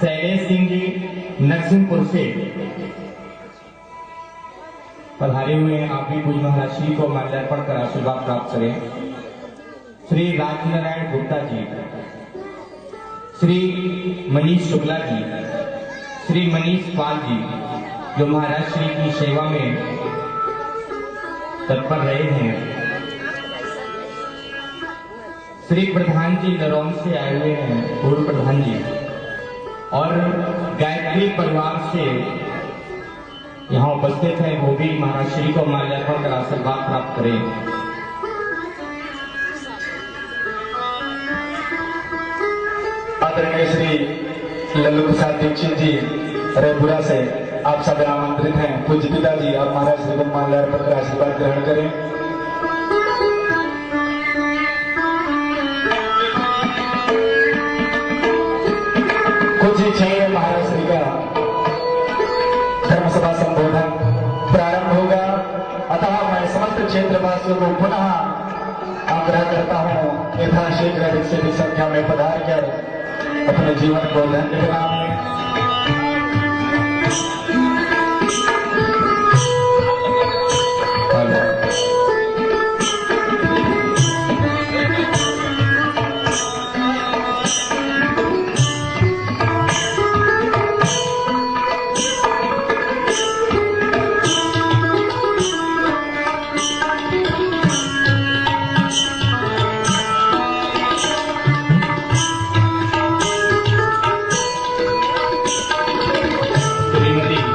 शैलेश सिंह जी नरसिंहपुर से पधारे हुए हैं। आप भी पूज्य महाराज श्री को माल्यार्पण कर आशीर्वाद प्राप्त करें। श्री राजनारायण गुप्ता जी, श्री मनीष शुक्ला जी, श्री मनीष पाल जी जो महाराज श्री की सेवा में तत्पर रहे हैं। श्री प्रधान जी नरौन से आए हुए हैं, पूर्व प्रधान जी, और गायत्री परिवार से यहाँ उपस्थित हैं, वो भी महाराज श्री को माल्यार्पण कर आशीर्वाद प्राप्त करें। आदरणीय श्री लल्लू प्रसाद दीक्षित जी रेपुरा से आप सब आमंत्रित हैं। पूज्य पिताजी और महाराज श्री को माल्यार्पण कर आशीर्वाद ग्रहण करें। कुछ ही क्षण में महाराज श्री का धर्मसभा संबोधन प्रारंभ होगा। अतः मैं समस्त क्षेत्रवासियों को पुनः आग्रह करता हूँ यथाशीघ्र अधिक से अधिक संख्या में पधार कर अपने जीवन को धन्य बनाएं। श्रीमती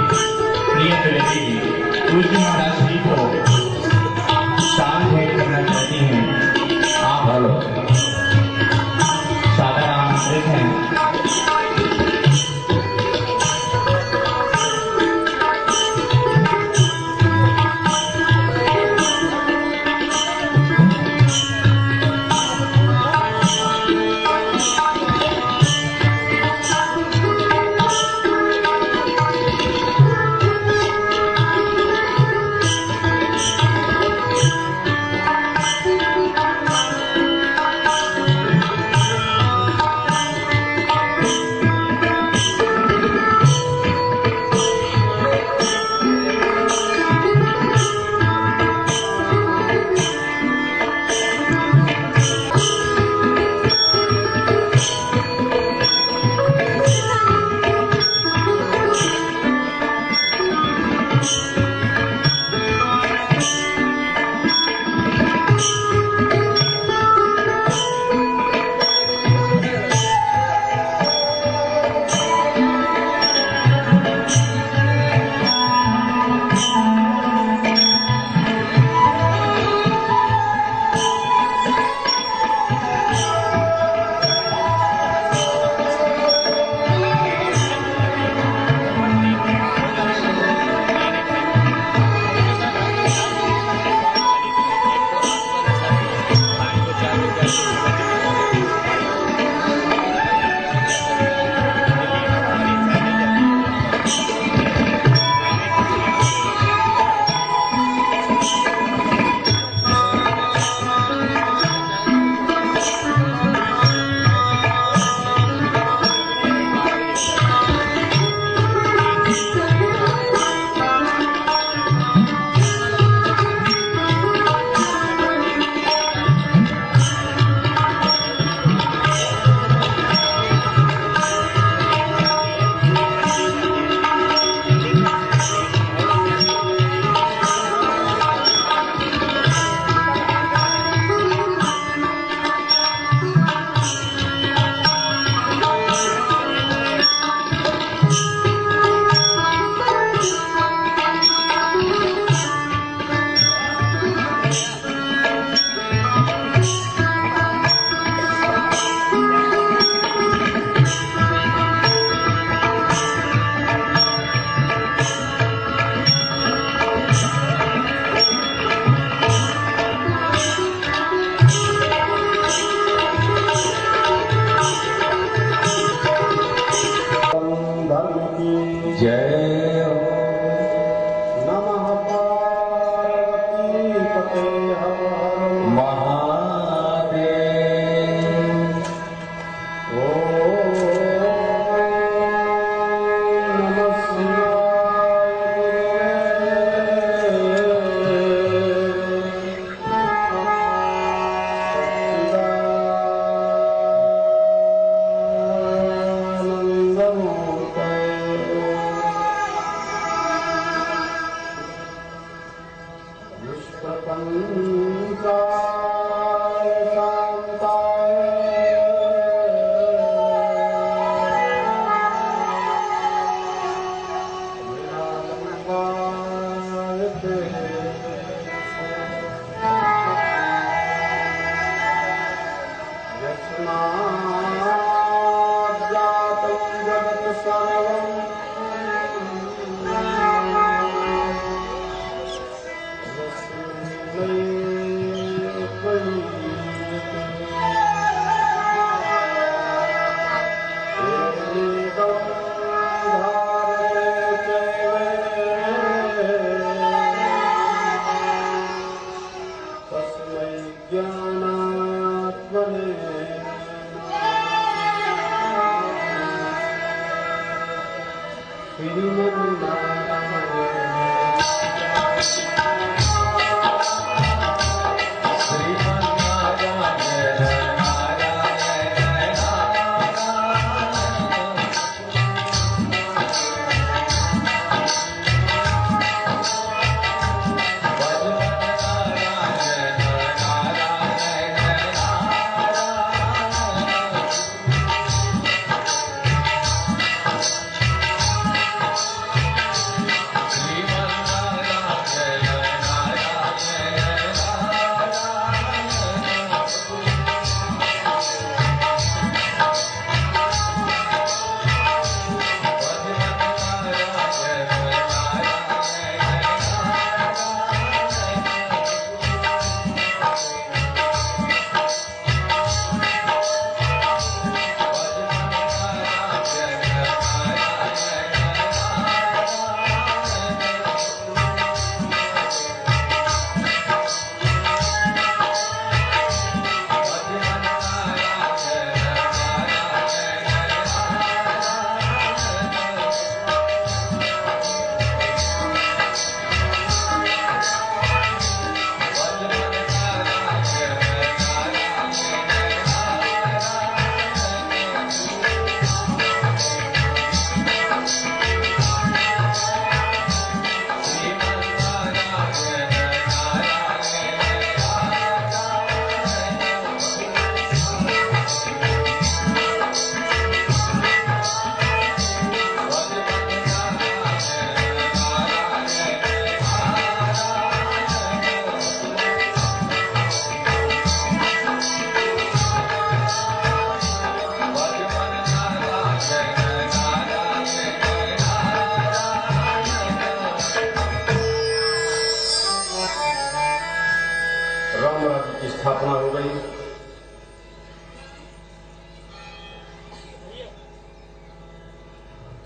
स्थापना हो गई।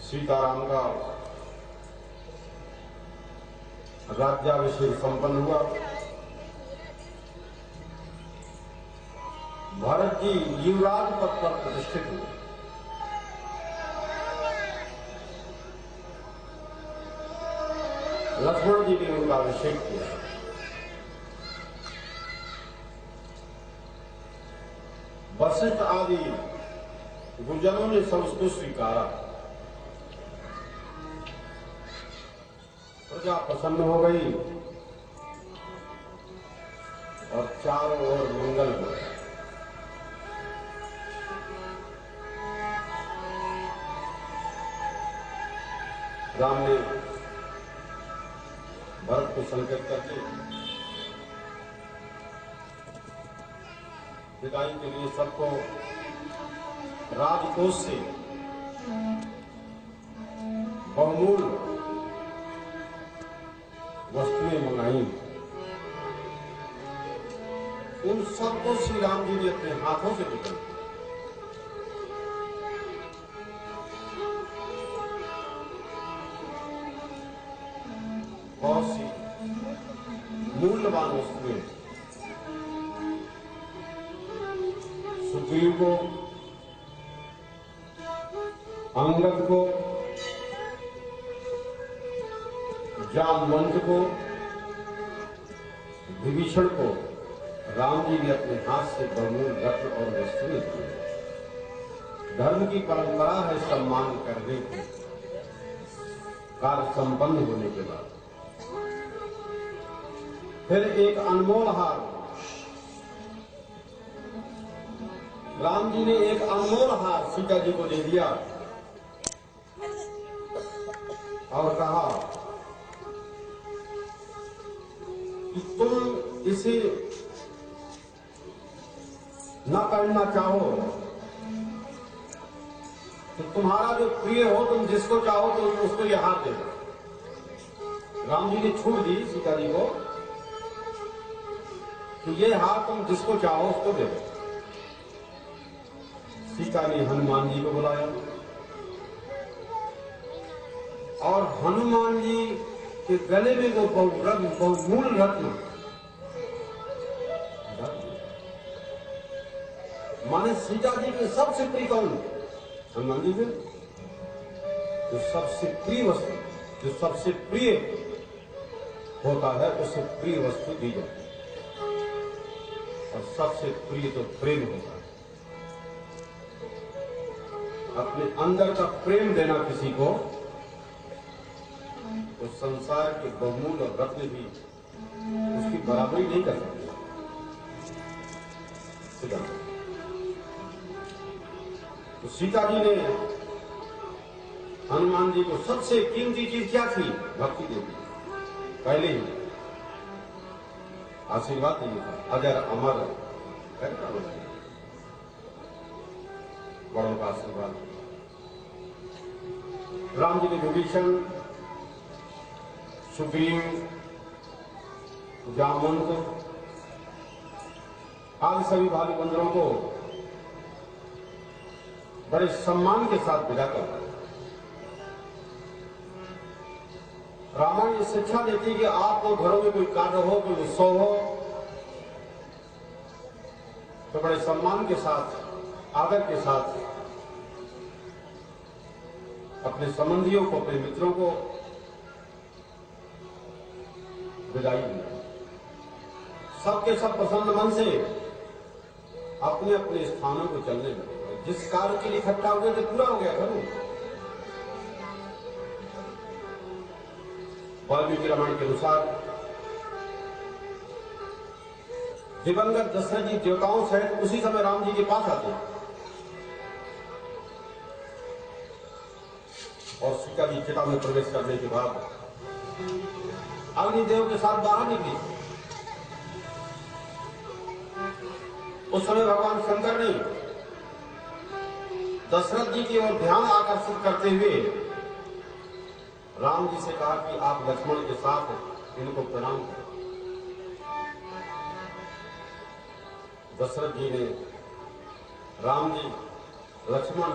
सीताराम का राज्याभिषेक संपन्न हुआ। भरत जी युवराज पद पर प्रतिष्ठित हुए। लक्ष्मण जी ने उनका अभिषेक किया। वशिष्ठ आदि गुरुजनों ने सब उसको स्वीकारा। प्रजा प्रसन्न हो गई और चारों ओर मंगल हो गया। राम ने भरत को संकेत करके विदाई के लिए सबको राजकोष से बहुमूल्य वस्तुएं मंगाई। उन सबको श्री राम जी ने अपने हाथों से वितरण किया। बहुत सी मूल्यवान वस्तुएं सुग्रीव को, अंगद को, जामवंत को, विभीषण को राम जी ने अपने हाथ से बहुमूल्य रत्न और वस्तुएं दी। धर्म की परंपरा है सम्मान करने की। कार्य संपन्न होने के बाद फिर एक अनमोल हार, राम जी ने एक अनमोल हार सीता जी को दे दिया और कहा कि तुम इसे न पहनना चाहो तो तुम्हारा जो प्रिय हो, तुम जिसको चाहो तो उसको यह हार दे दो। राम जी ने छूट दी सीता जी को कि ये हार तुम जिसको चाहो उसको दे दो। सीता ने हनुमान जी को बुलाया और हनुमान जी के गले में वो बहुमूल्य रत्न, माने सीता जी के सबसे प्रिय कौन? हनुमान जी थे। जो सबसे प्रिय वस्तु, जो सबसे प्रिय होता है, उसे प्रिय वस्तु दी जाती है। और सबसे प्रिय तो प्रेम होता है। अपने अंदर का प्रेम देना किसी को, तो संसार के बहुमूल्य और रत्न भी उसकी बराबरी नहीं कर सकते। तो सीता जी ने हनुमान जी को सबसे कीमती चीज क्या थी? भक्ति दे दी। पहले ही आशीर्वाद दिया था, अजर अमर बड़ों का आशीर्वाद। राम जी ने विभीषण, सुग्रीव, जामवंत आदि सभी भाई बंधुओं को बड़े सम्मान के साथ विदा कर। रामायण ये शिक्षा देती है कि आपको घरों में कोई कार्य हो, कोई उत्सव हो, तो बड़े सम्मान के साथ, आदर के साथ अपने संबंधियों को, अपने मित्रों को विदाई दी। सबके सब प्रसन्न मन से अपने अपने स्थानों को चलने लगे। जिस कार्य के लिए इकट्ठा हो गए थे, पूरा हो गया करूं। वाल्मीकि रामायण के अनुसार दिवंगत दशरथ जी देवताओं सहित उसी समय राम जी के पास आते हैं और सीता जी चिता में प्रवेश करने के बाद अग्निदेव के साथ बाहर निकली। उस समय भगवान शंकर ने दशरथ जी की ओर ध्यान आकर्षित करते हुए राम जी से कहा कि आप लक्ष्मण के साथ इनको प्रणाम करें। दशरथ जी ने राम जी, लक्ष्मण,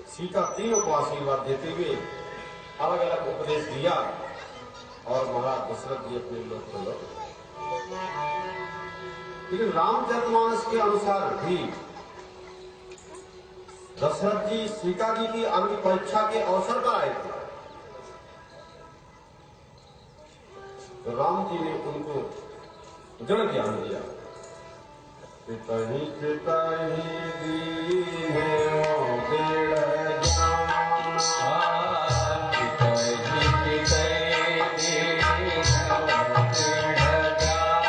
सीता तीनों को आशीर्वाद देते हुए अलग अलग उपदेश दिया और महाराज दशरथ जी अपने लोक को लौटे। लेकिन रामचरितमानस के अनुसार भी दशरथ जी सीता जी की अग्नि परीक्षा के अवसर पर आए थे। तो राम जी ने उनको दृढ़ ज्ञान दिया। पितहि पितहि दीने दृढ़ ज्ञान, पितहि पितहि दीने दृढ़ ज्ञान।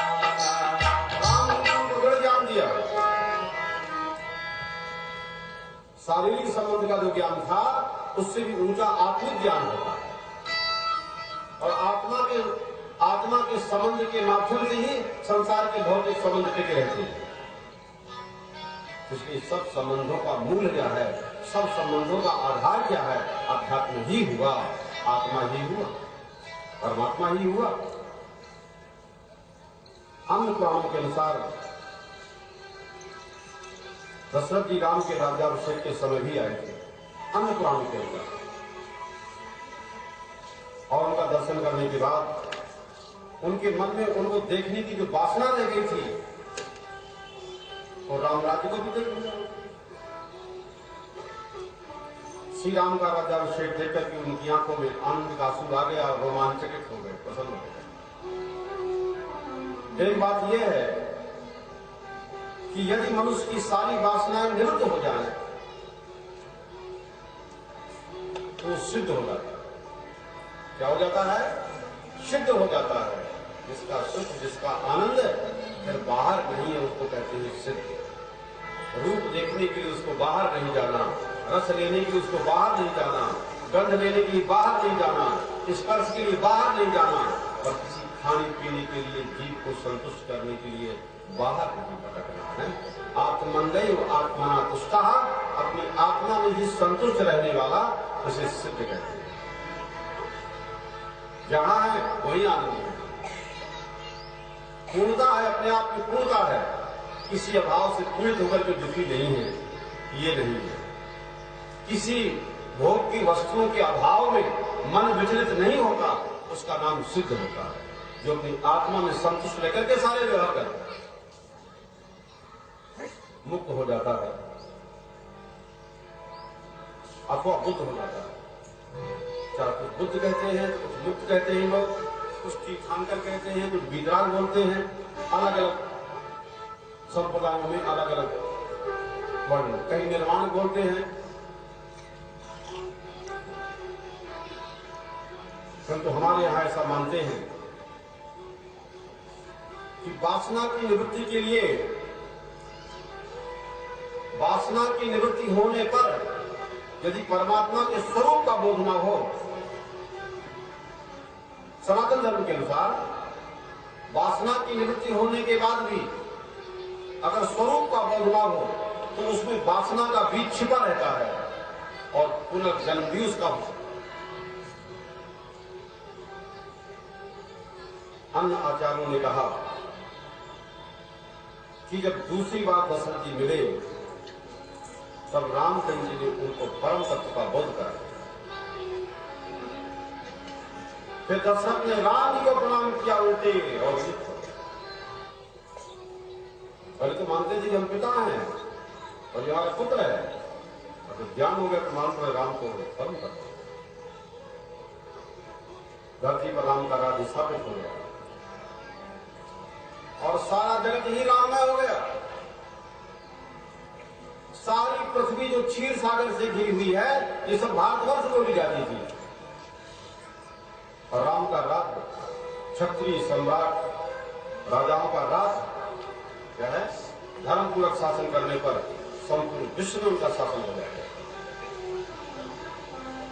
राम जी ने उनको दृढ़ ज्ञान दिया। शारीरिक संबंध का जो ज्ञान था, उससे भी ऊंचा आत्मिक ज्ञान होता है। और आत्मा के संबंध के माध्यम से ही संसार के भौतिक संबंध टिके रहते हैं। इसलिए सब संबंधों का मूल क्या है, सब संबंधों का आधार क्या है? अध्यात्म ही हुआ, आत्मा ही हुआ, परमात्मा ही हुआ। अन्य पुराणों के अनुसार दशरथ जी राम के राज्याभिषेक के समय भी आए थे, अन्य पुराणों के अनुसार। और उनका दर्शन करने के बाद उनके मन में उनको देखने की जो वासना रह गई थी, और राम राज्य को भी देख लिया। श्री राम का राज्याभिषेक देखकर के उनकी आंखों में आनंद का आंसू आ गया और रोमांचकित हो गए, प्रसन्न हो गए। एक बात यह है कि यदि मनुष्य की सारी वासनाएं निवृत्त हो जाए तो सिद्ध हो जाता है। क्या हो जाता है? सिद्ध हो जाता है। जिसका सुख, जिसका आनंद फिर बाहर नहीं है, उसको कहते हैं सिद्ध। रूप देखने के लिए उसको बाहर नहीं जाना, रस लेने के लिए उसको बाहर नहीं जाना, गंध लेने के लिए बाहर नहीं जाना, स्पर्श के लिए बाहर नहीं जाना, और किसी खाने पीने के लिए, जीव को संतुष्ट करने के लिए बाहर नहीं भटकना है। आत्मन्दैव आत्मना तुष्टा, अपनी आत्मा में ही संतुष्ट रहने वाला उसे सिद्ध कहते हैं। जहां है वही आनंद है, पूर्णता है, अपने आप में पूर्णता है। किसी अभाव से पीड़ित होकर के दुखी नहीं है, ये नहीं है। किसी भोग की वस्तुओं के अभाव में मन विचलित नहीं होता, उसका नाम सिद्ध होता है। जो अपनी आत्मा में संतुष्ट लेकर के सारे व्यवहार करता है, मुक्त हो जाता है अथवा बुद्ध हो जाता है। चाहे कुछ बुद्ध कहते हैं, कुछ मुक्त कहते हैं लोग, कुछ तीर्थंकर कहते हैं, कुछ वितराग बोलते हैं। अलग अलग संप्रदायों में अलग अलग वर्ण, कई निर्वाण बोलते हैं। परंतु हमारे यहां ऐसा मानते हैं कि वासना की निवृत्ति के लिए, वासना की निवृत्ति होने पर यदि परमात्मा के स्वरूप का बोध न हो, सनातन धर्म के अनुसार वासना की निवृत्ति होने के बाद भी अगर स्वरूप का बोध न हो तो उसमें वासना का बीज छिपा रहता है और पुनर्जन्म भी उसका हो सकता है। अन्य आचार्यों ने कहा कि जब दूसरी बार दशरथ जी मिले तब रामचंद्र जी ने उनको परम तत्व का बोध कराया। फिर दशरथ ने राम जी को प्रणाम किया उल्टे और पहले तो मानते थे कि हम पिता हैं और ये हमारा पुत्र है, और जब ज्ञान हो गया तो मानते हैं राम को परम तत्व। धरती पर राम का राज्य स्थापित हो गया और सारा जगत ही राममय हो गया। सारी पृथ्वी जो क्षीर सागर से घिरी हुई है, ये सब भारतवर्ष को ली जाती थी और राम का राज्य, क्षत्रिय सम्राट राजाओं का राज्य क्या है, धर्मपूर्वक शासन करने पर संपूर्ण विश्व में उनका शासन हो जाएगा।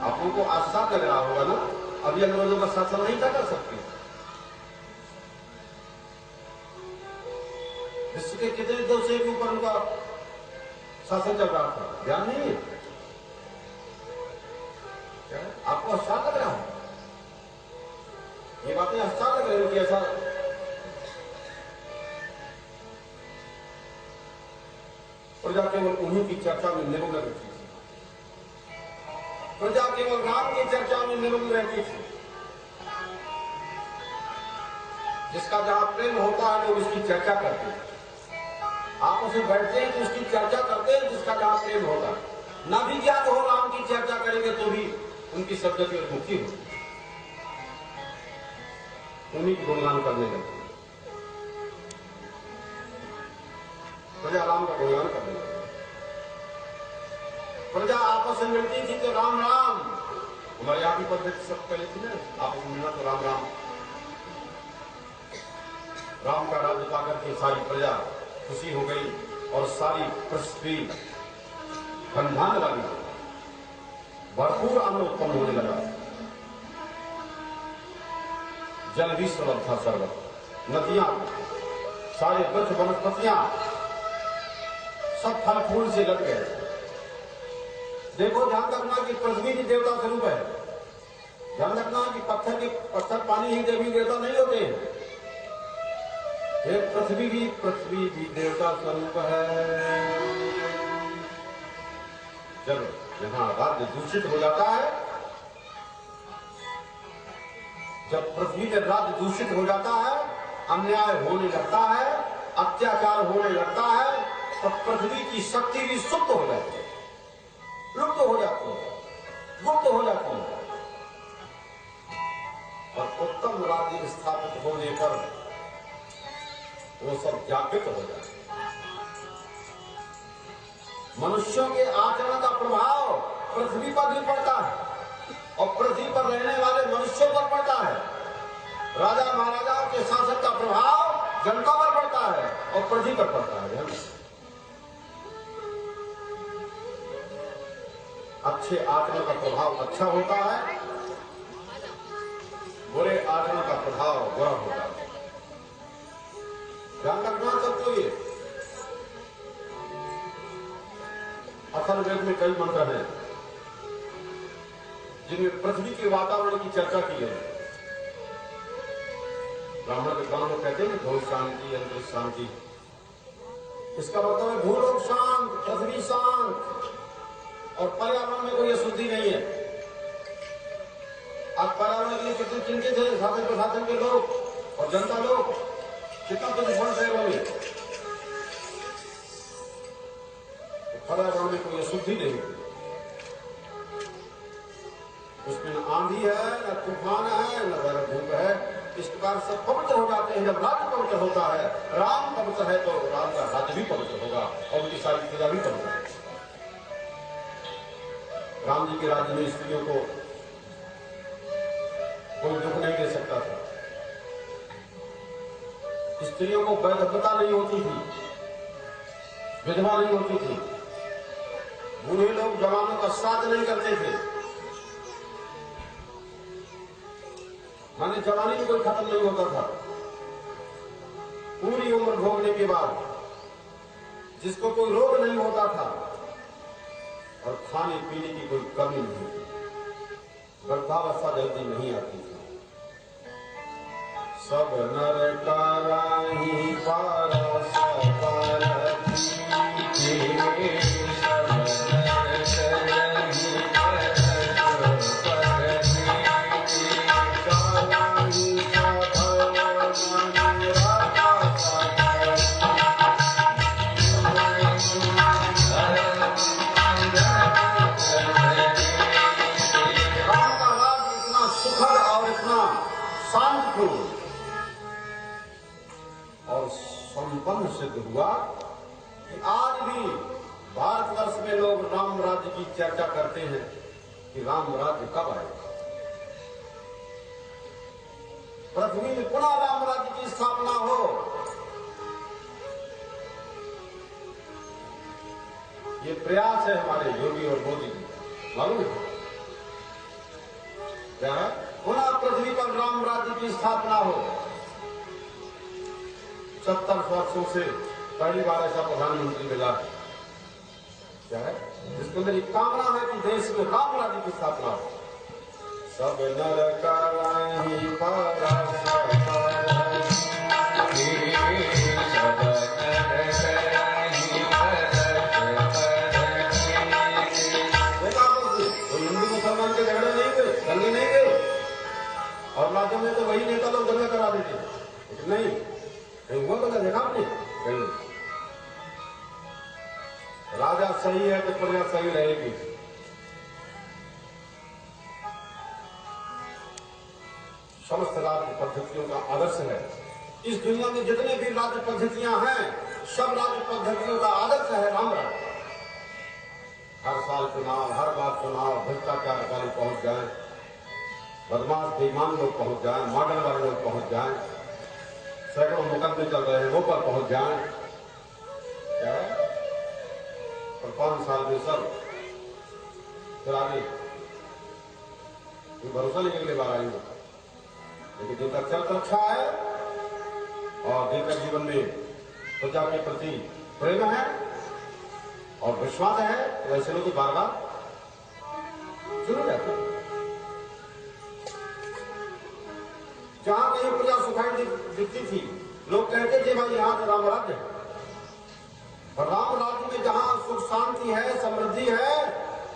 आप लोगों को आश्चर्य लग रहा होगा ना, अभी अंग्रेजों का शासन नहीं था कर सकते। विश्व के कितने देशों के ऊपर उनका शासन चल रहा था, ध्यान नहीं है क्या? आपको आश्चर्य लग रहा है? ये बातें आश्चर्य लग रही है कि ऐसा प्रजा केवल उन्हीं की चर्चा में निमग्न रहती थी। प्रजा केवल राम की चर्चा में निमग्न रहती थी। जिसका जहां प्रेम होता है लोग उसकी चर्चा करते हैं, आपस में बैठते हैं तो उसकी चर्चा करते हैं जिसका जहां प्रेम होता है। न भी ज्ञान हो राम की चर्चा करेंगे तो भी उनकी शब्द की मुक्ति होगी, उन्हीं की गुणगान करने लगते। प्रजा राम का गुणगान करने लगी। प्रजा आपस में मिलती थी तो राम राम, हमारे यहाँ की पद्धति सब पहले थी ना, आपस में मिलना तो राम राम। राम का राज्य पाकर के सारी प्रजा खुशी हो गई और सारी पृथ्वी धन लगी, भरपूर अन्न उत्पन्न होने लगा। जल भी सर्वत्र था, सर्वत्र नदियां, सारे वृक्ष वनस्पतियां सब फल फूल से लग गए। देखो ध्यान रखना कि पृथ्वी भी देवता स्वरूप है। ध्यान रखना कि पत्थर पानी ही देवी देवता नहीं होते हैं। पृथ्वी भी देवता स्वरूप है। जब यहां राज्य दूषित हो जाता है, जब पृथ्वी में राज्य दूषित हो जाता है, अन्याय होने लगता है, अत्याचार होने लगता है, तब पृथ्वी की शक्ति भी सुप्त हो जाती है, लुप्त हो जाती है, गुप्त हो जाती है। और उत्तम राज्य स्थापित होने पर वो सब जागृत हो जाते हैं। मनुष्यों के आचरण का प्रभाव पृथ्वी पर भी पड़ता है और पृथ्वी पर रहने वाले मनुष्यों पर पड़ता है। राजा महाराजाओं के शासन का प्रभाव जनता पर पड़ता है और पृथ्वी पर पड़ता है। अच्छे आचरण का प्रभाव अच्छा होता है, बुरे आचरण का प्रभाव बुरा होता है। ध्यान रखना सबको ये। अथर्ववेद में कई मंत्र हैं जिनमें पृथ्वी के वातावरण की चर्चा की है। ब्राह्मण विद्वान लोग कहते हैं भूल शांति, अंतरिक्ष शांति। इसका मतलब है भूलोक शांत, पृथ्वी शांत और पर्यावरण में कोई अशुद्धि नहीं है। आज पर्यावरण के लिए कितने चिंतित है शासन प्रशासन के लोग और जनता लोग, कितना प्रदूषण शहरों में। पर्यावरण में कोई अशुद्धि नहीं। उसमें न आंधी है, न तूफान है, न गर्म धूप है। इस प्रकार से पवित्र हो जाते हैं। जब राज्य पवित्र होता है, राम पवित्र है, तो राम का राज्य भी पवित्र होगा और उनकी सारी प्रजा भी पवित्र है। राम जी के राज्य में स्त्रियों को कोई दुख नहीं दे सकता था। स्त्रियों को वैधव्यता नहीं होती थी, विधवा नहीं होती थी, बूढ़े लोग जवानों का श्राद्ध नहीं करते थे। माने जवानी में कोई खत्म नहीं होता था। पूरी उम्र भोगने के बाद जिसको कोई रोग नहीं होता था और खाने पीने की कोई कमी नहीं थी, वृद्धावस्था जल्दी नहीं आती थी। सब नर कराही पारस परती, सब नर कराही परस परती, कराही सभव शांतिपूर्ण और संपन्न सिद्ध हुआ कि आज भी भारतवर्ष में लोग राम राज्य की चर्चा करते हैं कि राम राज्य कब आएगा। पृथ्वी में पुनः राम राज्य की स्थापना हो, ये प्रयास है हमारे योगी और मोदी जी। मालूम है क्या है? पुनः पृथ्वी पर राम राज्य की स्थापना हो। 70 वर्षों से पहली बार ऐसा प्रधानमंत्री मिला है। क्या है? जिसके अंदर एक कामना है कि देश में राम राज्य की स्थापना हो। सब नर कराही परस परती, सब नर कराही परस परती। देखा तो हिंदू मुसलमान के झगड़े नहीं गए, दंगे नहीं गए, और राज्यों में तो वही नेता लोग दंगा करा देते, लेकिन नहीं कहीं हुआ दंगा देखा आपने? कहीं राजा सही है तो प्रजा सही रहेगी। समस्त राज्य पद्धतियों का आदर्श है। इस दुनिया में जितने भी राज्य पद्धतियां हैं, सब राज्य पद्धतियों का आदर्श है राम राज्य। हर साल चुनाव, हर बार चुनाव, भ्रष्टाचार वाले पहुंच जाए, बदमाश बेईमान लोग पहुंच जाए, मॉडल वाले लोग पहुंच जाए, सैकड़ों मुकदमे चल रहे हैं वो पर पहुंच जाए। क्या है? और 5 साल में सब फिर आगे भरोसा नहीं अगले बार आएंगे। लेकिन जब तक चल रक्षा है और जिनका जीवन में प्रजा के प्रति प्रेम है और विश्वास है, वैसे लोग बार बार चुने जाते हैं। जहां कहीं प्रजा सुखाई दिखती थी, लोग कहते थे भाई यहां तो राम राज्य है। और राम राज्य में जहां सुख शांति है, समृद्धि है,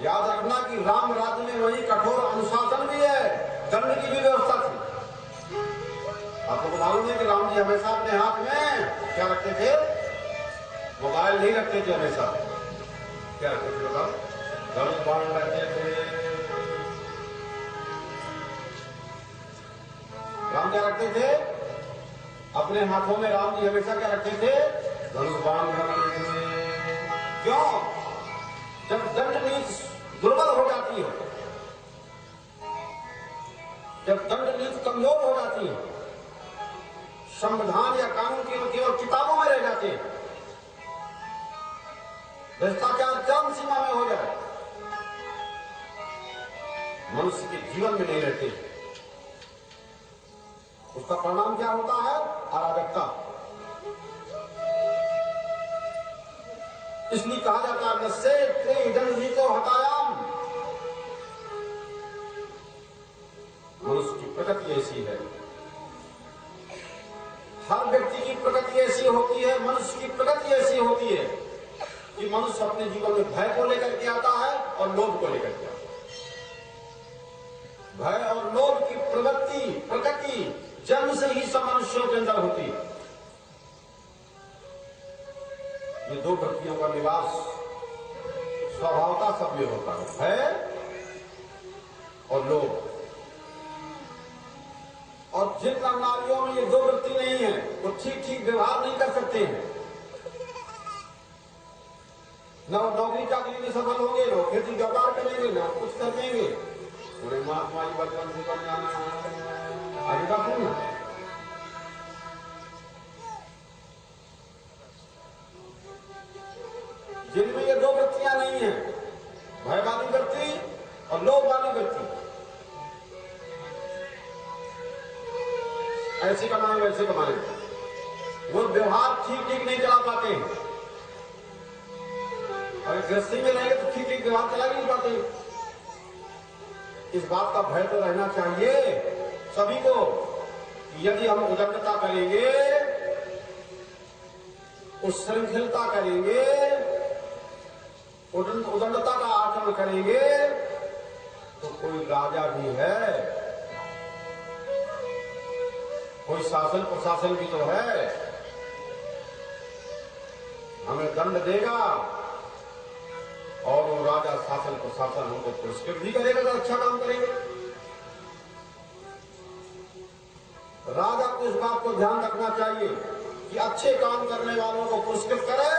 याद रखना कि राम राज्य में वही कठोर अनुशासन भी है, दंड की भी व्यवस्था थी। आपको मालूम है कि राम जी हमेशा अपने हाथ में क्या रखते थे? मोबाइल नहीं रखते थे हमेशा। क्या रखते थे बताओ? धनुष बाण रखते थे। राम क्या रखते थे? अपने हाथों में राम जी हमेशा क्या रखते थे? धनुष बाण रखते थे। क्यों? जब दंड नीति दुर्बल हो जाती है, जब दंड नीति कमजोर हो जाती है, संविधान या कानून केवल किताबों में रह जाते हैं, भ्रष्टाचार चरम सीमा में हो जाए, मनुष्य के जीवन में नहीं रहते, उसका परिणाम क्या होता है? अराजकता। इसलिए कहा जाता है नश्येत्रे जनहितो हतायाम। मनुष्य की प्रकृति ऐसी है, हर व्यक्ति की प्रकृति ऐसी होती है, मनुष्य की प्रकृति ऐसी होती है कि मनुष्य अपने जीवन में भय को लेकर के आता है और लोभ को लेकर के आता है। भय और लोभ की प्रकृति जन्म से ही सब मनुष्यों के अंदर होती है। ये दो वृत्तियों का निवास स्वभावता सब में होता है, भय और लोभ। और जिन नारियों में ये दो वृत्ति नहीं है वो ठीक ठीक व्यवहार नहीं कर सकते हैं। न नौकरी चाकरी में सफल होंगे, न खेती व्यापार करेंगे, न कुछ कर देंगे। पूरे महात्मा जी बचपन से कम जाना आगे का सुनना। जिनमें ये दो वृत्तियां नहीं है, भय वाली वृत्ति और लोभ वाली वृत्ति, ऐसे कमाए वैसे कमाए, वो व्यवहार ठीक ठीक नहीं चला पाते हैं। अगर गृहस्थी में रहेंगे तो ठीक ठीक व्यवहार चला नहीं पाते। इस बात का भय तो रहना चाहिए सभी को, यदि हम उदंडता करेंगे, उच्छृंखलता करेंगे, उदंडता का आचरण करेंगे, तो कोई राजा भी है, कोई शासन प्रशासन भी तो है, हमें दंड देगा और वो राजा शासन प्रशासन हमको पुरस्कृत भी करेगा तो अच्छा काम करेंगे। राजा को इस बात को ध्यान रखना चाहिए कि अच्छे काम करने वालों को पुरस्कृत करे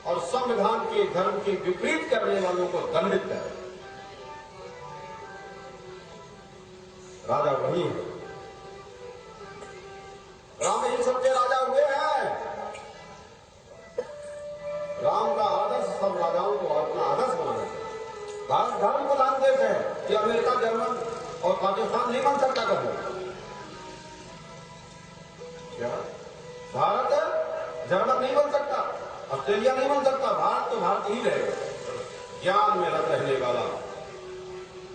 और संविधान के धर्म के विपरीत करने वालों को दंडित करे। राजा वही है। राम ही सबके राजा हुए हैं। राम का आदर्श सब राजाओं को अपना आदर्श बनाना चाहिए। भारत धर्म प्रधान देश है कि अमेरिका, जर्मन और पाकिस्तान नहीं बन सकता कभी। क्या भारत जर्मन नहीं बन सकता, ऑस्ट्रेलिया नहीं बन सकता, भारत तो भारत ही रहेगा। ज्ञान में रत रहने वाला,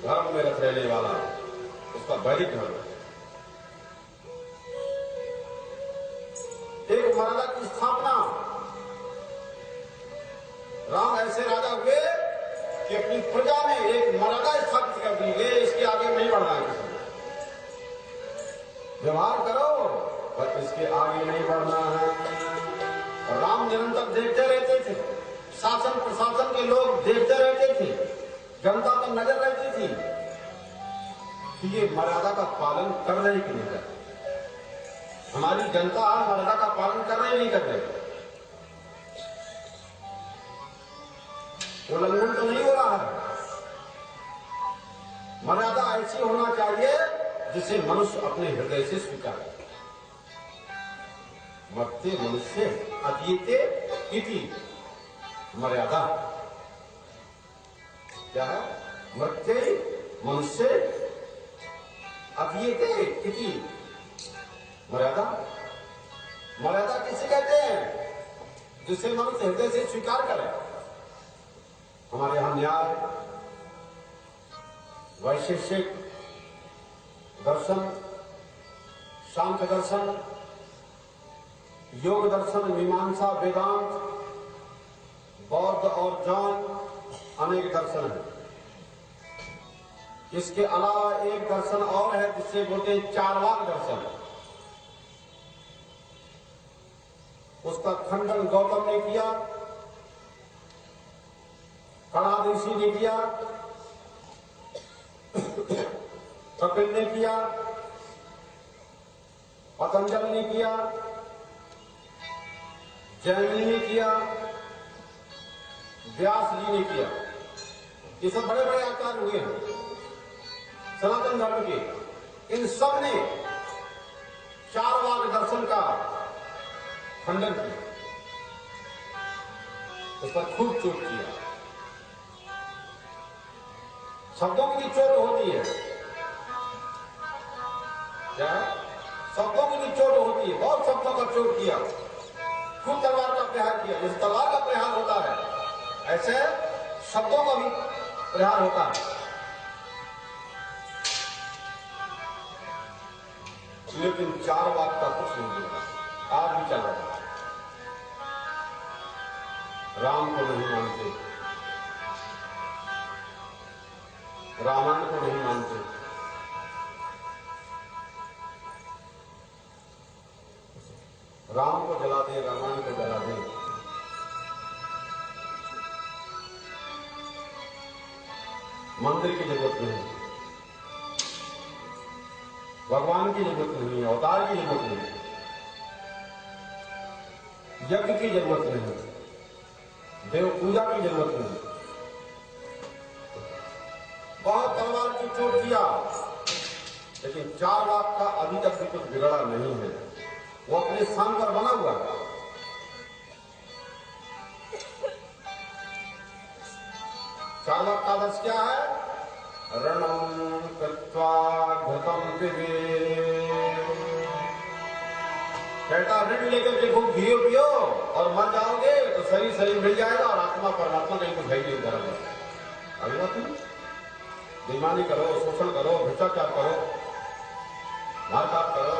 धर्म में रत रहने वाला, उसका वैदिक धर्म। एक मर्यादा की स्थापना, राम ऐसे राजा हुए कि अपनी प्रजा में एक मर्यादा स्थापित कर दी, ले इसके आगे नहीं बढ़ना है, किसी व्यवहार करो पर इसके आगे नहीं बढ़ना है। और राम निरंतर देखते रहते थे, शासन प्रशासन के लोग देखते रहते थे, जनता पर नजर रहती थी कि ये मर्यादा का पालन कर रहे कि नहीं कर रहे। हमारी जनता मर्यादा का पालन कर रहे नहीं कर रहे, उल्लंघन तो नहीं हो रहा है। मर्यादा ऐसी होना चाहिए जिसे मनुष्य अपने हृदय से स्वीकार करे। मर्त्य मनुष्य अतीते इति मर्यादा। क्या है? मर्त्य मनुष्य अतीते इति मर्यादा। मर्यादा किसे कहते हैं? जिसे मनुष्य हृदय से स्वीकार करे। हमारे यहां न्याय, वैशेषिक दर्शन, सांख्य दर्शन, योग दर्शन, मीमांसा, वेदांत, बौद्ध और जैन अनेक दर्शन है। इसके अलावा एक दर्शन और है जिसे बोलते हैं चार्वाक दर्शन। उसका खंडन गौतम ने किया, कणाद ऋषि ने किया, कपिल ने किया, पतंजलि ने किया, जैमिनी ने किया, व्यास जी ने किया। ये सब बड़े बड़े आचार्य हुए हैं सनातन धर्म के। इन सब ने चार्वाक दर्शन का खंडन किया, उस पर खूब चोट किया। शब्दों की चोट होती है, क्या शब्दों की चोट होती है, बहुत शब्दों का चोट किया, खूब तलवार का प्रहार किया। जैसे तलवार का प्रहार होता है ऐसे शब्दों का भी प्रहार होता है। लेकिन चार्वाक का कुछ नहीं मिला, आज भी चल रहा है। राम को नहीं मानते, रामायण को नहीं मानते, राम को जला दे, रामायण को जला दे। मंदिर की जरूरत नहीं, भगवान की जरूरत नहीं, अवतार की जरूरत नहीं, यज्ञ की जरूरत नहीं, देव पूजा की जरूरत नहीं। बहुत तलवार की चोट किया, लेकिन 4 लाख का अभी तक भी कुछ बिगड़ा नहीं है। वो अपने स्थान पर बना हुआ है। चार लाख का आदर्श क्या है? रणम कृत्वा घृतम पिबेत्। कहता ऋण लेकर के खूब घी पियो और मर जाओगे तो शरीर मिल जाएगा और आत्मा परमात्मा कहीं कुछ है नहीं करेगा। अभी बात नहीं, बेईमानी करो, शोषण करो, भ्रष्टाचार करो, मारकाट करो,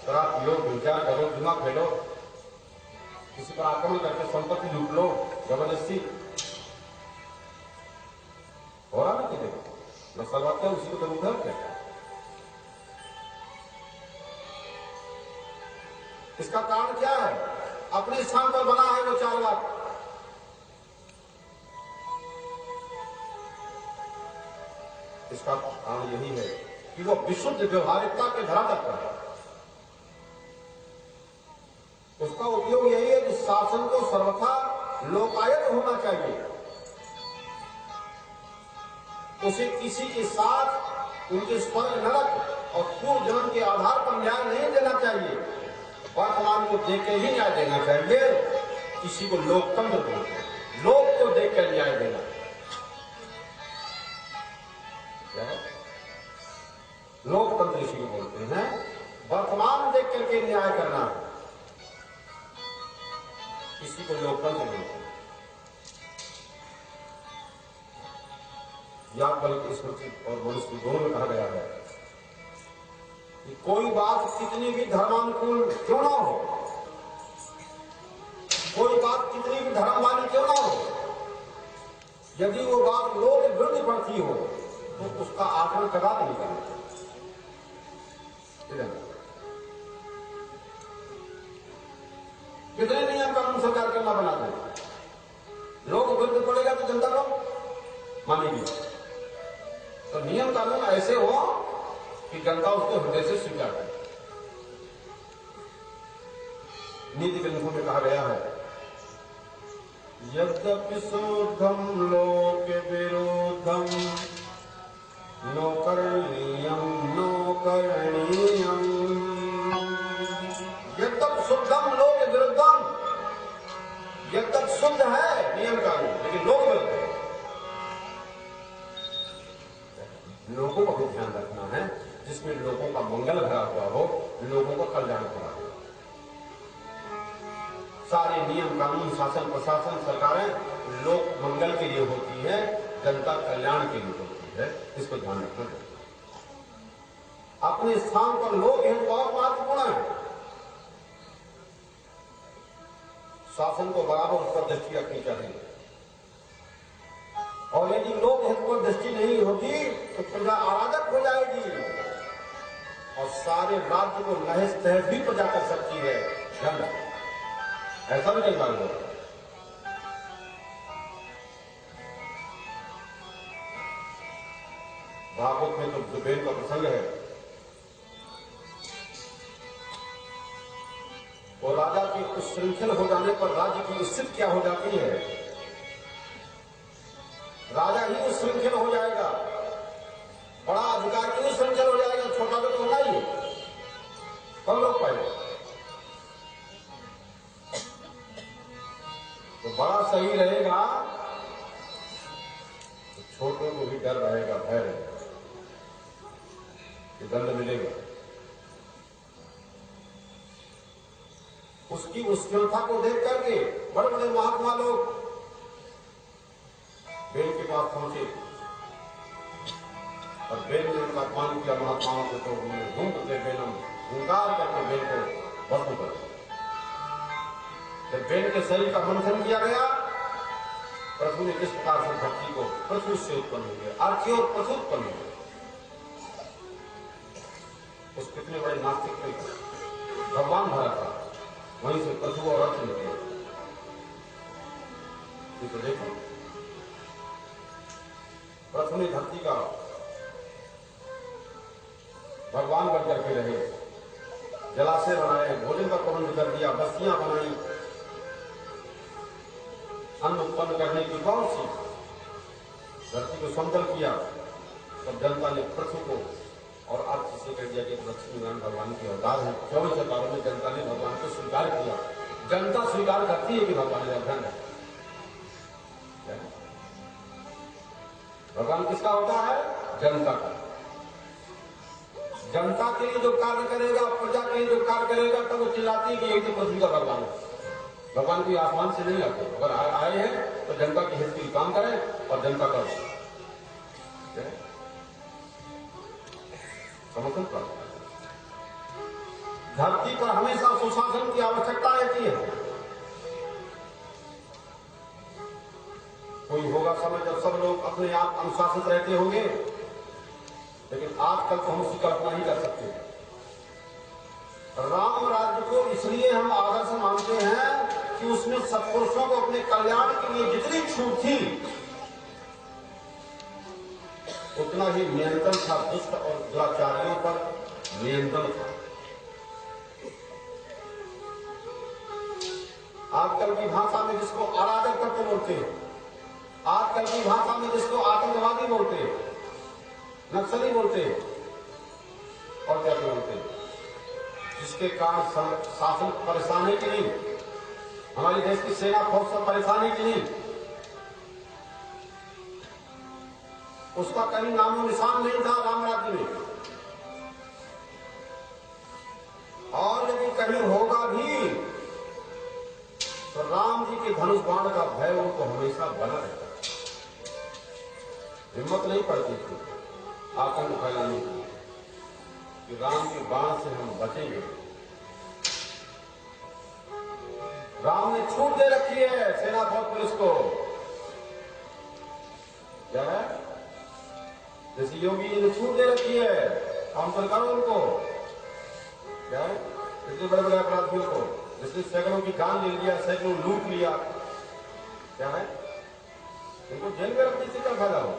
शराब पियो, व्यभिचार करो, जुआ खेलो, किसी पर आक्रमण करके संपत्ति लूट लो जबरदस्ती, हो रहा ना कि देखो नक्सलवाद क्या उसी को तो उधर क्या। इसका कारण क्या है? अपने स्थान पर बना है वो 4 लाख। इसका कारण यही है कि वो विशुद्ध व्यवहारिकता के धरातल पर है। उसका उपयोग यही है कि शासन को सर्वथा लोकायत होना चाहिए। उसे किसी के साथ उनके स्वर्ग नरक और पूर्व जन्म के आधार पर न्याय नहीं देना चाहिए। वर्तमान को देख के ही न्याय देना चाहिए। किसी को लोकतंत्र बोलते हैं, लोक को देख कर न्याय देना। लोकतंत्र इसी को बोलते हैं। वर्तमान देख करके न्याय करना, किसी को लोकतंत्र बोलते हैं। या बल्कि स्मृति और मनुष्य दोनों में कहा गया है कि कोई बात कितनी भी धर्मानुकूल क्यों ना हो, कोई बात कितनी भी धर्म वाली क्यों ना हो, यदि वो बात लोक विरुद्ध पड़ती हो तो उसका आचरण कदा नहीं करना चाहिए। कितने नियम कानून सरकार करना बना दे, लोग विरुद्ध पड़ेगा तो जनता को मानेगी। तो नियम कानून ऐसे हो कि जनता उसको हृदय से स्वीकार करे। नीति ग्रंथों में कहा गया है यद्यपि शोधम लोक विरोधम नो करणीयम नो करणीयम। यद्यप शुद्धम लोक विरुद्धम, यद्यप शुद्ध है नियम कानून लेकिन लोक विरुद्ध है। लोगों को भी ध्यान रखना है, जिसमें लोगों का मंगल भरा हुआ हो, लोगों का कल्याण भरा हो। सारे नियम कानून, शासन प्रशासन, सरकारें लोक मंगल के लिए होती है, जनता कल्याण के लिए होती है। इसको ध्यान रखना है। अपने स्थान पर लोग हैं बहुत महत्वपूर्ण है। शासन को बराबर उस पर दृष्टि रखनी चाहिए। और यदि लोक हित पर दृष्टि नहीं होती तो प्रजा अराजक हो जाएगी और सारे राज्य को नहस तहस भी प्रजा कर सकती है। ध्यान रखें, ऐसा भी कई बार होगा। भागवत में तो जुबेल का प्रसंग है। वो राजा की उच्छृंखल हो जाने पर राज्य की स्थिति क्या हो जाती है? राजा ही उच्छृंखल हो जाएगा, बड़ा अधिकारी ही उच्छृंखल हो जाएगा, छोटा तो होना ही है। कौन लोग पाएंगे? तो बड़ा सही रहेगा तो छोटों को भी डर रहेगा, भय रहेगा कि दंड मिलेगा। उसकी उच्छृंखलता को देख करके बड़े बड़े महात्मा लोग बेल के पास पहुंचे और बेल ने उनका अपमान किया। महात्माओं को तो उन्होंने घूमते बेलम हुंकार करके बेल को भस्म कर दिया। जब बेल के शरीर का मंथन किया गया, प्रभु ने किस प्रकार से धरती को पृथ्वी से उत्पन्न हुए, आर्ची और पशु उत्पन्न हुए। उस कितने बड़े नास्तिक थे, भगवान भरा था, वहीं से पशु और अर्थ निकले। तो देखो प्रथम धरती का भगवान बन करके रहे, जलाशय बनाए, भोजन का प्रबंध कर दिया, बस्तियां बनाई, अन्न उत्पन्न करने की बहुत सी, धरती को समतल किया। तब जनता ने पृथ्वी को और अर्थ से कह दिया कि लक्ष्मीनारायण भगवान के अवतार है। 24 अवतारों में जनता ने भगवान को स्वीकार किया। जनता स्वीकार करती है कि भगवान निर्धन है। भगवान किसका होता है? जनता का। जनता के लिए जो कार्य करेगा, प्रजा के लिए जो कार्य करेगा, तब वो चिल्लाती है कि यही तो पृथ्वी का भगवान है। भगवान कोई आसमान से नहीं आते, अगर आए हैं तो जनता के हित के लिए काम करें और जनता का समर्थन प्राप्त करें। धरती पर हमेशा सुशासन की आवश्यकता रहती है। कोई होगा समय जब सब लोग अपने आप अनुशासित रहते होंगे, लेकिन आजकल तो हम उसकी कल्पना ही कर सकते हैं। राम राज्य को इसलिए हम आदर्श मानते हैं कि उसमें सत्पुरुषों को अपने कल्याण के लिए जितनी छूट थी, उतना ही नियंत्रण था। दुष्ट और दुराचारियों पर नियंत्रण था। आजकल की भाषा में जिसको अराजक करते बोलते हैं, आजकल की भाषा में जिसको आतंकवादी बोलते हैं, नक्सली बोलते हैं, और क्या बोलते हैं, जिसके कारण शासन परेशान है कि नहीं, हमारे देश की सेना फौज से परेशान है कि नहीं, उसका कहीं नामो निशान नहीं था राम राज्य में। और यदि कहीं होगा भी तो राम जी के धनुष बाण का भय उनको हमेशा बना रहता। हिम्मत नहीं पड़ती थी आतंक फैलाने की कि राम के बाण से हम बचेंगे। राम ने छूट दे रखी है सेना फौज पुलिस को। क्या है? जैसे योगी जी ने छूट दे रखी है, काउंटर करो उनको। क्या है? इतने बड़े बड़े अपराधियों को, जिसने सैकड़ों की जान ले लिया, सैकड़ों लूट लिया, क्या है? उनको जेल में रखने से क्या फायदा हो?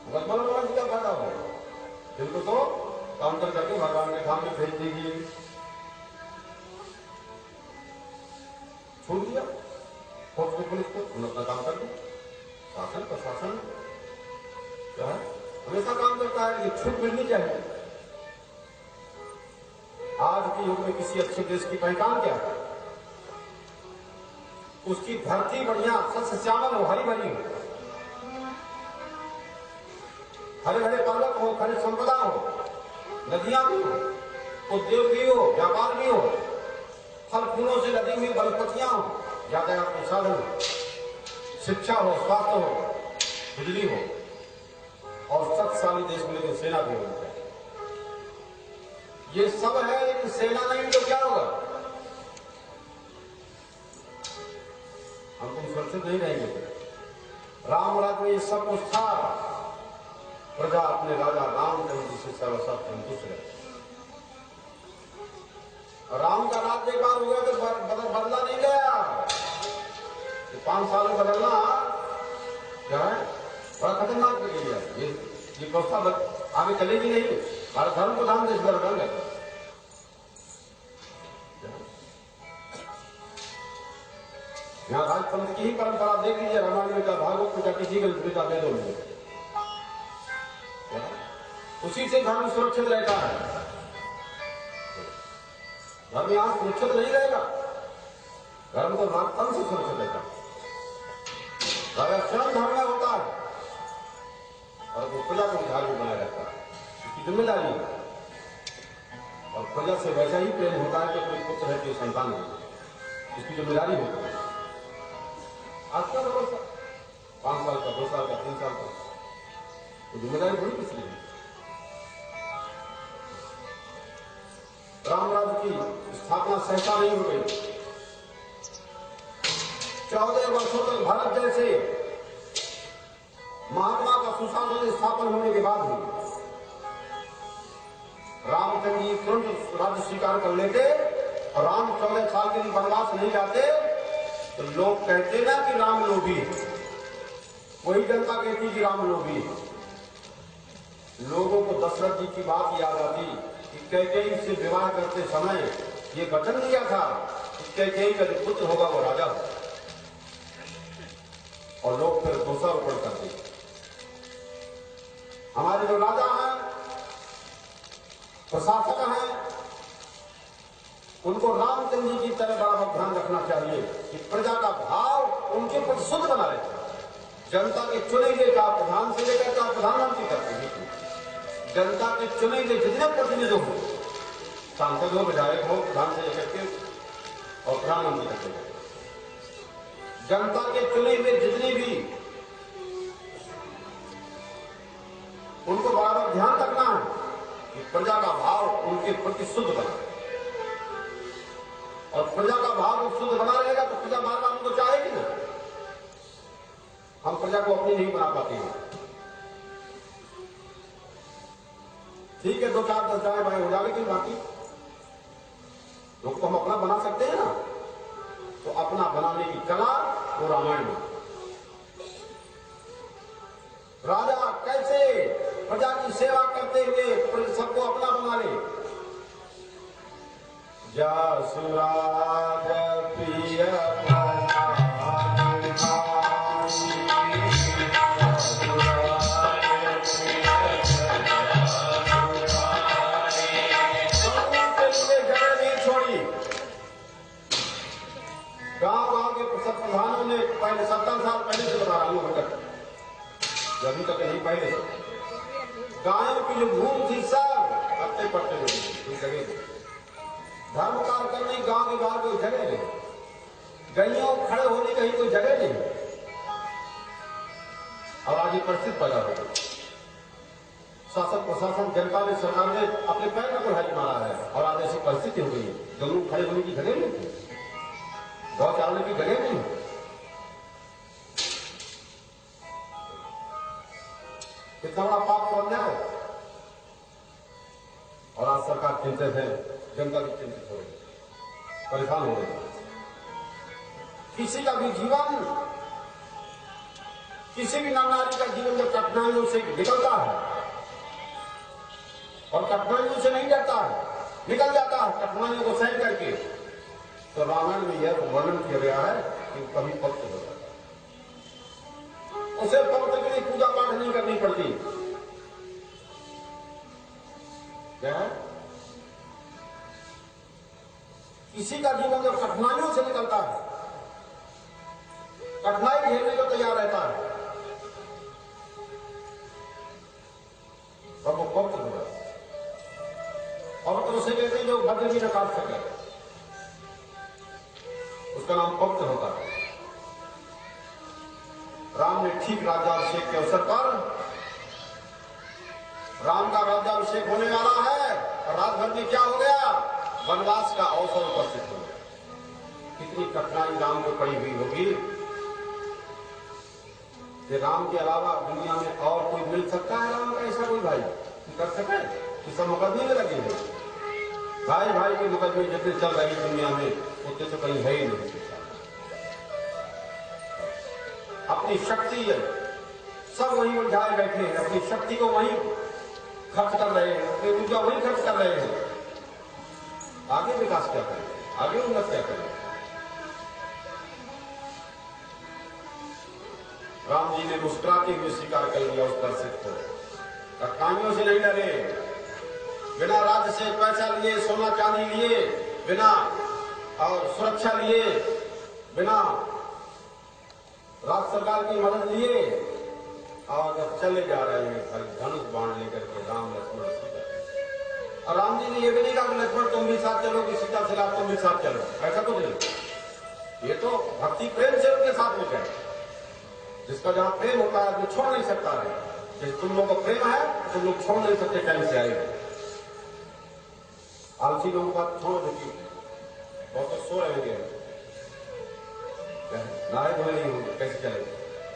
मुकदमा लड़वाने से क्या फायदा हो? इनको तो काउंटर करके भगवान के सामने भेज दीजिए। छोड़ दिया फौज को, पुलिस को, उन्होंने अपना काम कर दिया। शासन प्रशासन क्या है? हमेशा काम करता है, ये छूट मिलनी चाहिए। आज के युग में किसी अच्छे देश की पहचान क्या है? उसकी धरती बढ़िया सस्य श्यामल हो, हरी भरी हो, हरे भरे पर्वत हो, खनिज संपदा हो, नदियां भी हो, उद्योग भी हो, व्यापार भी हो, फल फूलों से लदी हुई वनस्पतियां हो, यातायात के साधन हो, शिक्षा हो, स्वास्थ्य हो, बिजली हो, और शक्तिशाली देश में लेकिन सेना भी होनी चाहिए। ये सब है, लेकिन सेना नहीं तो क्या होगा? हम तुम सुरक्षित नहीं रहेंगे। राम राज्य में ये सब कुछ था। प्रजा अपने राजा रामचंद्र से सर्वसा संतुष्ट रहे। राम का राज्य एक बार हो गया तो बदला नहीं गया। 5 साल में बदलना क्या है? बड़ा खतरनाक प्रक्रिया है। ये व्यवस्था आगे चलेगी नहीं। हमारा धर्म प्रधान देश का रंग है। यहाँ राजतंत्र की ही परंपरा देख लीजिए। रामायण में क्या, भागवत में क्या, किसी का वेदों में, उसी से धर्म सुरक्षित रहता है। धर्म यहां सुरक्षित नहीं रहेगा। धर्म तो राजतंत्र से सुरक्षित रहता है। स्वयं धर्म में होता है और वो प्रजा को धार्मिक बनाए रहता है, इसकी जिम्मेदारी है। और प्रजा से वैसा ही प्रेम होता है कि कोई पुत्र है, कोई संतान है, इसकी जिम्मेदारी होती है। आज का तो 5 साल का, 2 साल का, 3 साल का, तो जिम्मेदारी थोड़ी किसी है। राम राज्य की स्थापना सहसा नहीं हो गई। 14 वर्षों तक भारत जैसे महात्मा का सुशासन स्थापन होने के बाद हुई। रामचंद्र जी तुरंत राज्य स्वीकार कर लेते और राम 14 साल के लिए वनवास नहीं जाते तो लोग कहते ना कि राम लोभी है। वही जनता कहती कि राम लोभी है। लोगों को दशरथ जी की बात याद आती कि कैकेयी से विवाह करते समय ये वचन दिया था कि कैकेयी का जो पुत्र होगा वो राजा होगा, और लोग फिर दोषारोपण करते। हमारे जो राजा हैं, प्रशासक हैं, उनको रामचंद्र जी की तरह बड़ा ध्यान रखना चाहिए कि प्रजा का भाव उनके प्रति शुद्ध बना रहे। जनता के चुने गए का प्रधान से लेकर का प्रधानमंत्री तक, जनता के चुने गए जितने प्रतिनिधि हो, सांसद हो, विधायक हो, प्रधान से लेकर के और प्रधानमंत्री तक, जनता के चुने हुए जितने भी, उनको बराबर ध्यान रखना है कि प्रजा का भाव उनके प्रति शुद्ध बना, और प्रजा का भाव शुद्ध बना रहेगा तो प्रजा बार बार उनको चाहेगी ना। हम प्रजा को अपनी नहीं बना पाते हैं। ठीक है, 2-4 10 दाएं बाएं हो जाएगी, बाकी लोग को हम अपना बना सकते हैं ना। तो अपना बनाने की कला वो रामायण में, राजा कैसे प्रजा की सेवा करते हुए सबको अपना बना ले। जासुराज प्रिय गांव के प्रधानों ने पहले 70 साल पहले से बता रहा हूं, अभी तक नहीं, पहले गायों की जो भूमि थी सब पत्ते पत्ते कोई जगह, धर्म कार्य करने गांव के बाहर कोई जगह नहीं, गैयों खड़े होने कहीं कोई जगह नहीं। और आज ये परिस्थिति पैदा हो गई। शासन प्रशासन जनता ने सरकार ने अपने पैर में कुल्हाड़ी मारा है, और आज ऐसी परिस्थिति हो गई है, गऊ खड़े होने की जगह नहीं थी, गौ चालने की जगह नहीं। कितना बड़ा पाप और अन्याय। और आज सरकार चिंतित है, जनता भी चिंतित हो रही, परेशान हो रही। किसी का भी जीवन, किसी भी नारी का जीवन जब कठिनाइयों से निकलता है, और कठिनाइयों से नहीं डरता है, निकल जाता है कठिनाइयों को सहन करके, तो रामायण में यह वर्णन किया गया है कि कभी पवित्र हो जाता है। उसे पवित्र के लिए पूजा पाठ नहीं करनी पड़ती। क्या है? किसी का जीवन जब कठिनाइयों से निकलता है, कठिनाई झेलने को तैयार रहता है, तब वो पवित्र हो जाता है। और तो उसे कहते हैं जो भद्र भी न काट सके, उसका नाम पवित्र होता है। राम ने ठीक राज्याभिषेक के अवसर पर, राम का राज्याभिषेक होने वाला है, और रात भर में क्या हो गया, वनवास का अवसर उपस्थित हो गया। कितनी कठिनाई राम को पड़ी हुई होगी कि राम के अलावा दुनिया में और कोई मिल सकता है राम का ऐसा कोई भाई कर सके कि सब मुकदमे में लगे हैं। भाई भाई के मुकदमे जितने चल रही दुनिया में उतने तो कहीं है ही नहीं। अपनी शक्ति है, सब वहीं उलझाए बैठे हैं, अपनी शक्ति को वहीं खर्च कर रहे हैं, अपनी ऊर्जा वहीं खर्च कर रहे हैं। आगे विकास क्या करें, आगे उन्नत क्या करें। राम जी ने मुस्कुराते हुए स्वीकार कर लिया उस परिस्थिति को। कठिनाइयों से नहीं डरे, बिना राज्य से पैसा लिए, सोना चांदी लिए, बिना और सुरक्षा लिए, बिना राज्य सरकार की मदद लिए, और जब चले जा रहे हैं धनुष बाण लेकर के राम लक्ष्मण सीता, और राम जी ने यह भी नहीं कहा कि लक्ष्मण तुम भी साथ चलो, कि सीता से तुम भी साथ चलो, ऐसा कुछ नहीं। ये तो भक्ति प्रेम से उनके साथ में गए। जिसका जहां प्रेम होता है वो छोड़ नहीं सकता है। जैसे तुम लोगों को प्रेम है तो तुम लोग छोड़ नहीं सकते, टाइम से आएगा। आलसी लोगों का छोड़ देखिए, बहुत तो सो रहेंगे, नारे धोए नहीं होंगे, कैसे चलेंगे,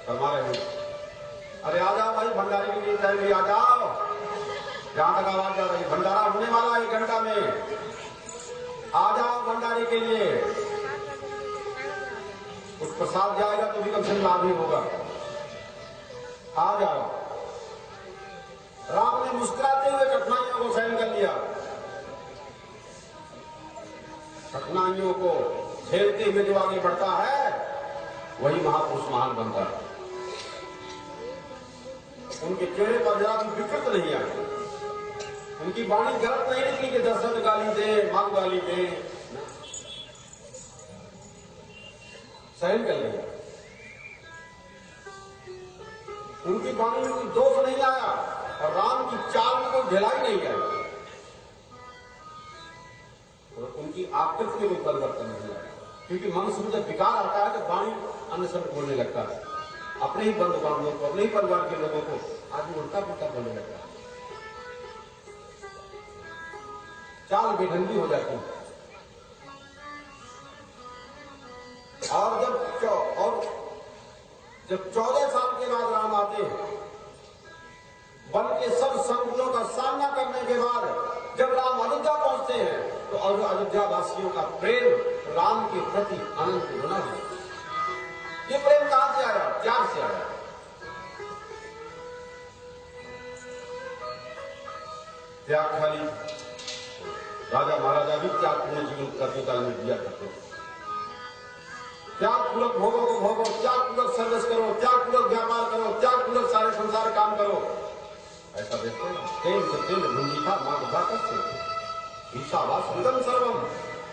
फरमा रहे होंगे। अरे आ जाओ भाई, भंडारे के लिए टाइम आ जाओ। जहां तक आवाज जा रही, भंडारा होने वाला 1 घंटा में, आ जाओ भंडारे के लिए। कुछ प्रसाद जाएगा तो भी कम से कम लाभ ही होगा। आ जाओ। राम ने मुस्कुराते हुए कठिनाइयों को सहन कर लिया। कठिनाइयों को झेलते हुए जो आगे बढ़ता है वही महापुरुष महान बनता है। उनके चेहरे पर जरा भी विकृत नहीं आई, उनकी वाणी गलत नहीं निकली कि दशरथ गाली दे, मां गाली दे, सहन कर लिया। उनकी वाणी में कोई दोष नहीं आया और राम की चाल में कोई ढिलाई नहीं आई और उनकी आकृति में कोई परिवर्तन नहीं आया। क्योंकि मनुष्य में जब विकार आता है तो वाणी अन्य शब्द बोलने लगता है, अपने ही बंधु बांधवों को, अपने ही परिवार के लोगों को आदमी उल्टा पुल्टा बोलने लगता है, चाल बेढंगी हो जाती है। और जब 14 साल के बाद राम आते हैं, वन के सब संकटों का सामना करने के बाद जब राम अयोध्या पहुंचते हैं तो अयोध्या वासियों का प्रेम राम के प्रति अनंत गुना है। ये प्रेम कहां से आया? त्याग से आया। त्याग खाली राजा महाराजा भी त्यागपूर्ण जीवन करने काल में दिया करते हैं। त्यागपूर्वक भोगों को भोगो, त्यागपूर्वक सर्विस करो, त्यागपूर्वक व्यापार करो, त्यागपूर्वक सारे संसार काम करो। ऐसा देखते हैं तेल से तेल भूमिका माता करते ईशावास विदम सर्वम,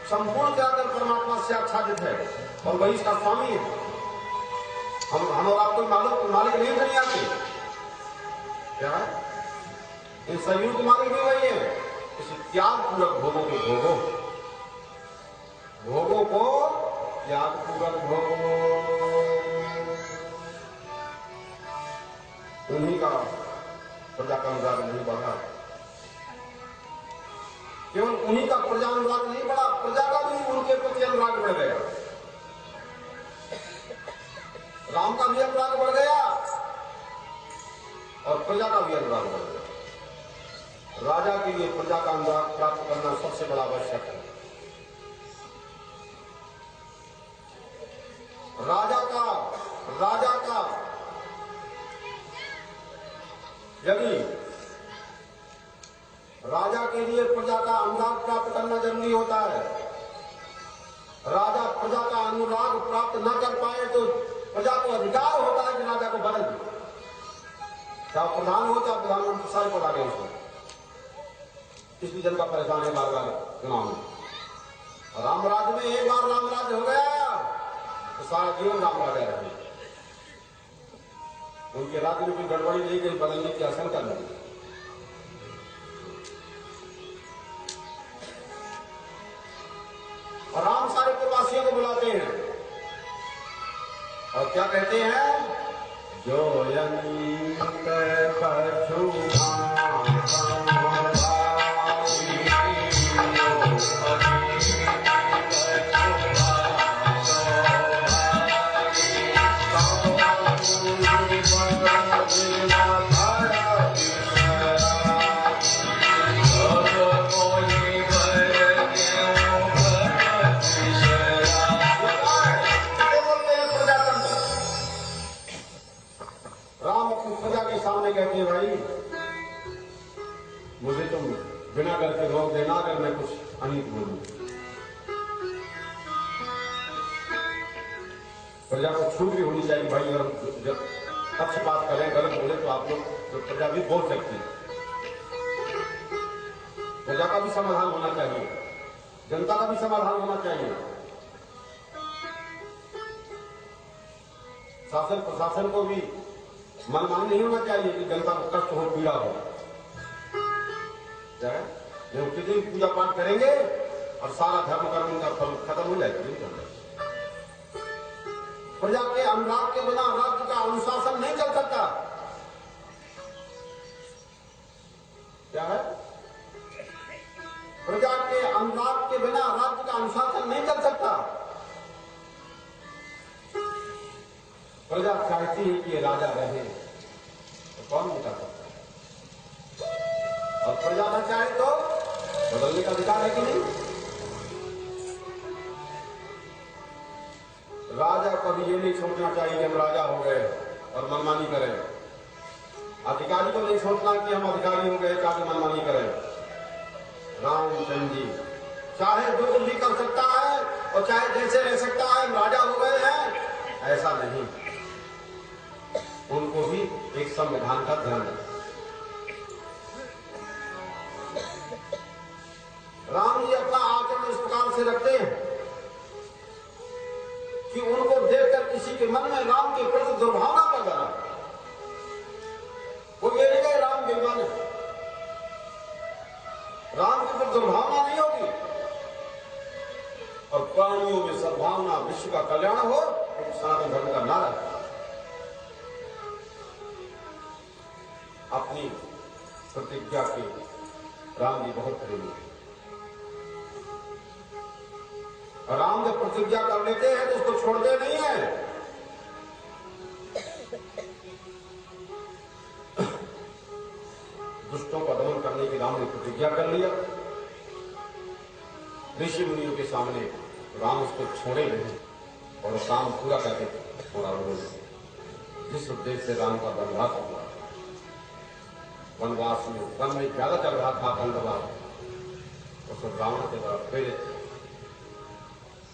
संपूर्ण त्याग परमात्मा से आच्छादित है और वही इसका स्वामी है। हम और आपको मालिक नहीं दुनिया के, क्या है? इन शरीरों के मालिक भी वही है। इस त्याग पूर्वक भोगों को भोगो, भोगों को त्याग पूर्वक भोगो। उन्हीं का प्रजा का अनुराग नहीं बढ़ा, केवल उन्हीं का प्रजा अनुराग नहीं बढ़ा, प्रजा का भी उनके प्रति अनुराग बढ़ गया। राम का भी अनुराग बढ़ गया और प्रजा का भी अनुराग बढ़ गया। राजा के लिए प्रजा का अनुराग प्राप्त करना सबसे बड़ा आवश्यक है। राजा का यदि राजा के लिए प्रजा का अनुराग प्राप्त करना जरूरी होता है, राजा प्रजा का अनुराग प्राप्त न कर पाए तो प्रजा को अधिकार होता है कि राजा को बदल दे, चाहे प्रधान हो चाहे प्रधानमंत्री, सारे को लागे उसको। इसलिए जनता परेशान है बार बार चुनाव में। राम राज्य में एक बार राम राज्य हो गया तो सारा जीवन राम राजा रहे। उनके राज्य में कोई गड़बड़ी नहीं गई, बदलने की आशंका नहीं। और राम सारे प्रवासियों को बुलाते हैं और क्या कहते हैं? जो कहते हैं, भाई मुझे तुम बिना डर के रोक देना अगर मैं कुछ अनित बोलूं। प्रजा को छूट भी होनी चाहिए भाई, अगर जब पक्षपात करें, गलत बोले तो आप लोग तो प्रजा भी बोल सकती है। प्रजा का भी समाधान होना चाहिए, जनता का भी समाधान होना चाहिए। शासन प्रशासन को भी मनमानी नहीं होना चाहिए कि जनता को कष्ट हो, पीड़ा हो। क्या है? जब कितनी पूजा पाठ करेंगे और सारा धर्म कर्म का फल खत्म हो जाएगा। प्रजा के अनुराग के बिना राज्य का अनुशासन नहीं चल सकता। क्या है? प्रजा के अनुराग के बिना राज्य का अनुशासन नहीं चल सकता। प्रजा चाहती है कि राजा रहे तो कौन मिटा सकता है? और प्रजा न चाहे तो बदलने का अधिकार है कि नहीं? राजा को भी ये नहीं सोचना चाहिए कि हम राजा हो गए और मनमानी करें। अधिकारी को नहीं सोचना कि हम अधिकारी हो गए, चाहे मनमानी करें। रामचंद्र जी चाहे जो कुछ भी कर सकता है और चाहे जैसे रह सकता है, राजा हो गए हैं, ऐसा नहीं। उनको भी एक संविधान का ध्यान है। राम जी अपना आचरण इस प्रकार से रखते हैं कि उनको देखकर किसी के मन में राम के प्रति दुर्भावना पैदा ना हो। वो ये नहीं कहे राम बेईमान है, राम की कोई दुर्भावना नहीं होगी और प्राणियों में सद्भावना, विश्व का कल्याण हो, तो सनातन धर्म का नारा है। अपनी प्रतिज्ञा के राम जी बहुत प्रेमी है। राम जब प्रतिज्ञा कर लेते हैं तो उसको छोड़ते नहीं है। दुष्टों का दमन करने की राम ने प्रतिज्ञा कर लिया। ऋषि मुनियों के सामने राम उसको छोड़े नहीं और काम पूरा करके छोड़ा उन्होंने। जिस उद्देश्य से राम का वनवास हुआ, वनवास में वन में ज्यादा चल रहा था दंडवास, उसको रावण के द्वारा प्रेरित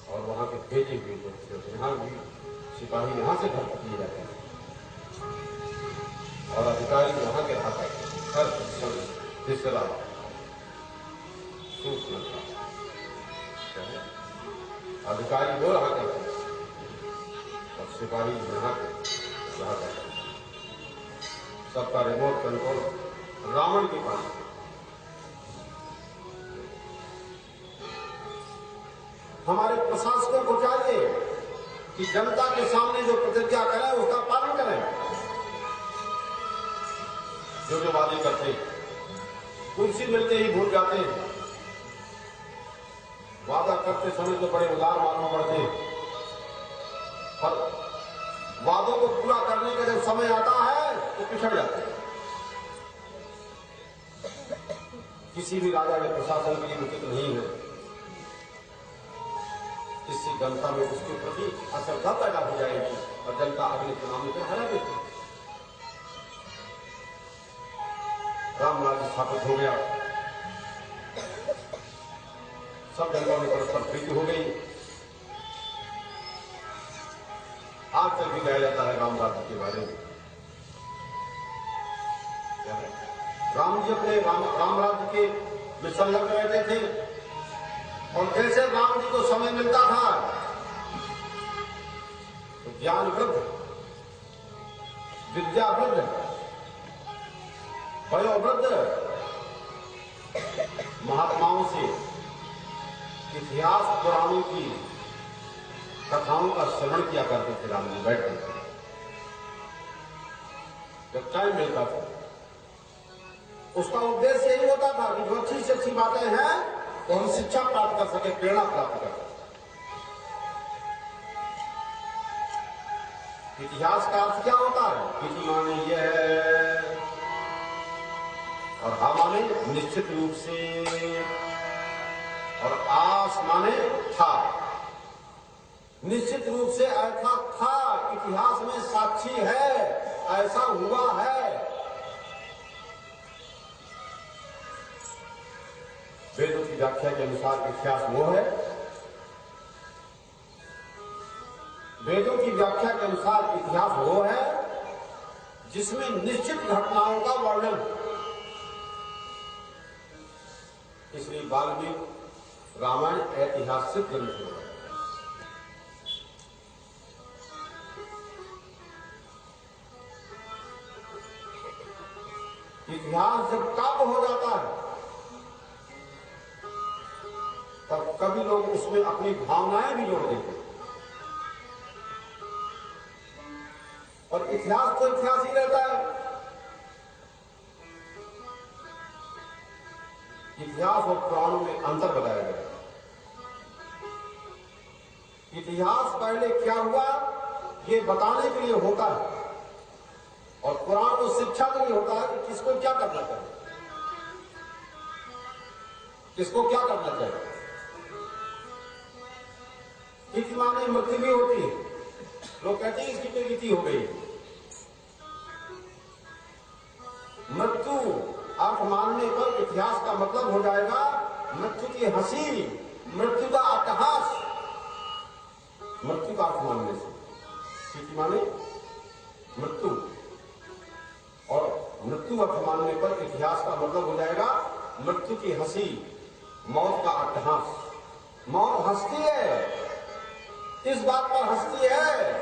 और वहां के भेजे हुए लोग, यहाँ भी सिपाही यहाँ से भर्ती किए जाते हैं और अधिकारी वहां के रहा करते हर तीसरा सूचना अधिकारी वो रहा करते और सिपाही यहाँ के रहा करते। सबका रिमोट कंट्रोल रावण के पास। हमारे प्रशासकों को चाहिए कि जनता के सामने जो प्रतिज्ञा करें उसका पालन करें। जो जो वादे करते कुर्सी मिलते ही भूल जाते, वादा करते समय तो बड़े उदार मालूम पड़ते, पर वादों को पूरा करने का जब समय आता है तो पिछड़ जाते हैं। किसी भी राजा के प्रशासन के लिए उचित नहीं है। इससे जनता में उसके प्रति अश्रद्धा पैदा हो जाएगी और जनता अगले चुनाव में हरा देती। राम राज्य स्थापित हो गया, सब जनता में परस्पर प्रीति हो गई। आज तक भी गाया जाता है राम राज्य के बारे में। राम जी अपने राम राज्य के में संलग्न रहते थे और जैसे राम जी को समय मिलता था तो ज्ञान वृद्ध, विद्या वृद्ध, वयोवृद्ध महात्माओं से इतिहास पुराणों की कथाओं का श्रवण किया करते थे। राम जी बैठते थे, जब टाइम मिलता था। उसका उद्देश्य यही होता था कि जो अच्छी से अच्छी बातें हैं तो हम शिक्षा प्राप्त कर सके, प्रेरणा प्राप्त कर सके। इतिहास का अर्थ क्या होता है? इति माने यह है और हा माने निश्चित रूप से और आस माने था। निश्चित रूप से ऐसा था, इतिहास में साक्षी है, ऐसा हुआ है। वेदों की व्याख्या के अनुसार इतिहास वो है, वेदों की व्याख्या के अनुसार इतिहास वो है जिसमें निश्चित घटनाओं का वर्णन। इसलिए वाल्मीकि रामायण ऐतिहासिक ग्रंथ है। इतिहास जब काव्य हो जाता है तब कभी लोग उसमें अपनी भावनाएं भी जोड़ देते हैं और इतिहास तो इतिहास ही रहता है। इतिहास और पुराणों में अंतर बताया गया। इतिहास पहले क्या हुआ ये बताने के लिए होता है और पुराण तो शिक्षा के लिए होता है कि किसको क्या करना चाहिए, किसको क्या करना चाहिए। इति माने मृत्यु भी होती है। लोग कहते हैं इसकी तो इति हो गई, मृत्यु अर्थ मानने पर इतिहास का मतलब हो जाएगा मृत्यु की हंसी, मृत्यु का अट्टहास। मृत्यु का अर्थ मानने से ठीक माने मृत्यु, और मृत्यु अर्थ मानने पर इतिहास का मतलब हो जाएगा मृत्यु की हंसी, मौत का अट्टहास। मौत हंसती है, इस बात पर हंसती है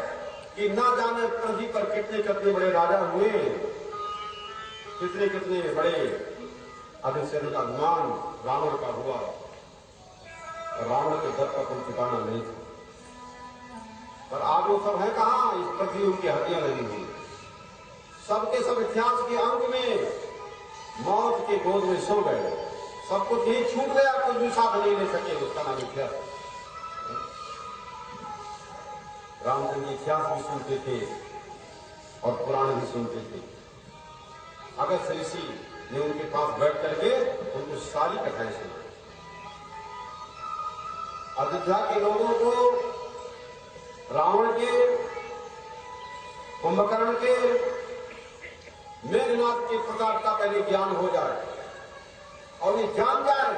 कि ना जाने पृथ्वी पर कितने कितने बड़े राजा हुए, कितने कितने बड़े अधिक से अधिक अभिमान रावण का हुआ। रावण के दर का कोई ठिकाना नहीं था, पर आज वो सब है कहां? इस पृथ्वी उनकी हड्डियां लगी हुई। सबके सब इतिहास के अंत में मौत के गोद में सो गए, सब कुछ यही छूट गया, कुछ भी साथ नहीं ले सके, उसका नाम इतिहास। रामचंद्र इतिहास भी सुनते थे और पुराण भी सुनते थे। अगस्त ऋषि ने उनके पास बैठ करके उनको सारी कथाएं सुनाई। अयोध्या के लोगों को रावण के, कुंभकर्ण के, मेघनाथ के प्रताप का पहले ज्ञान हो जाए और ये जान जाए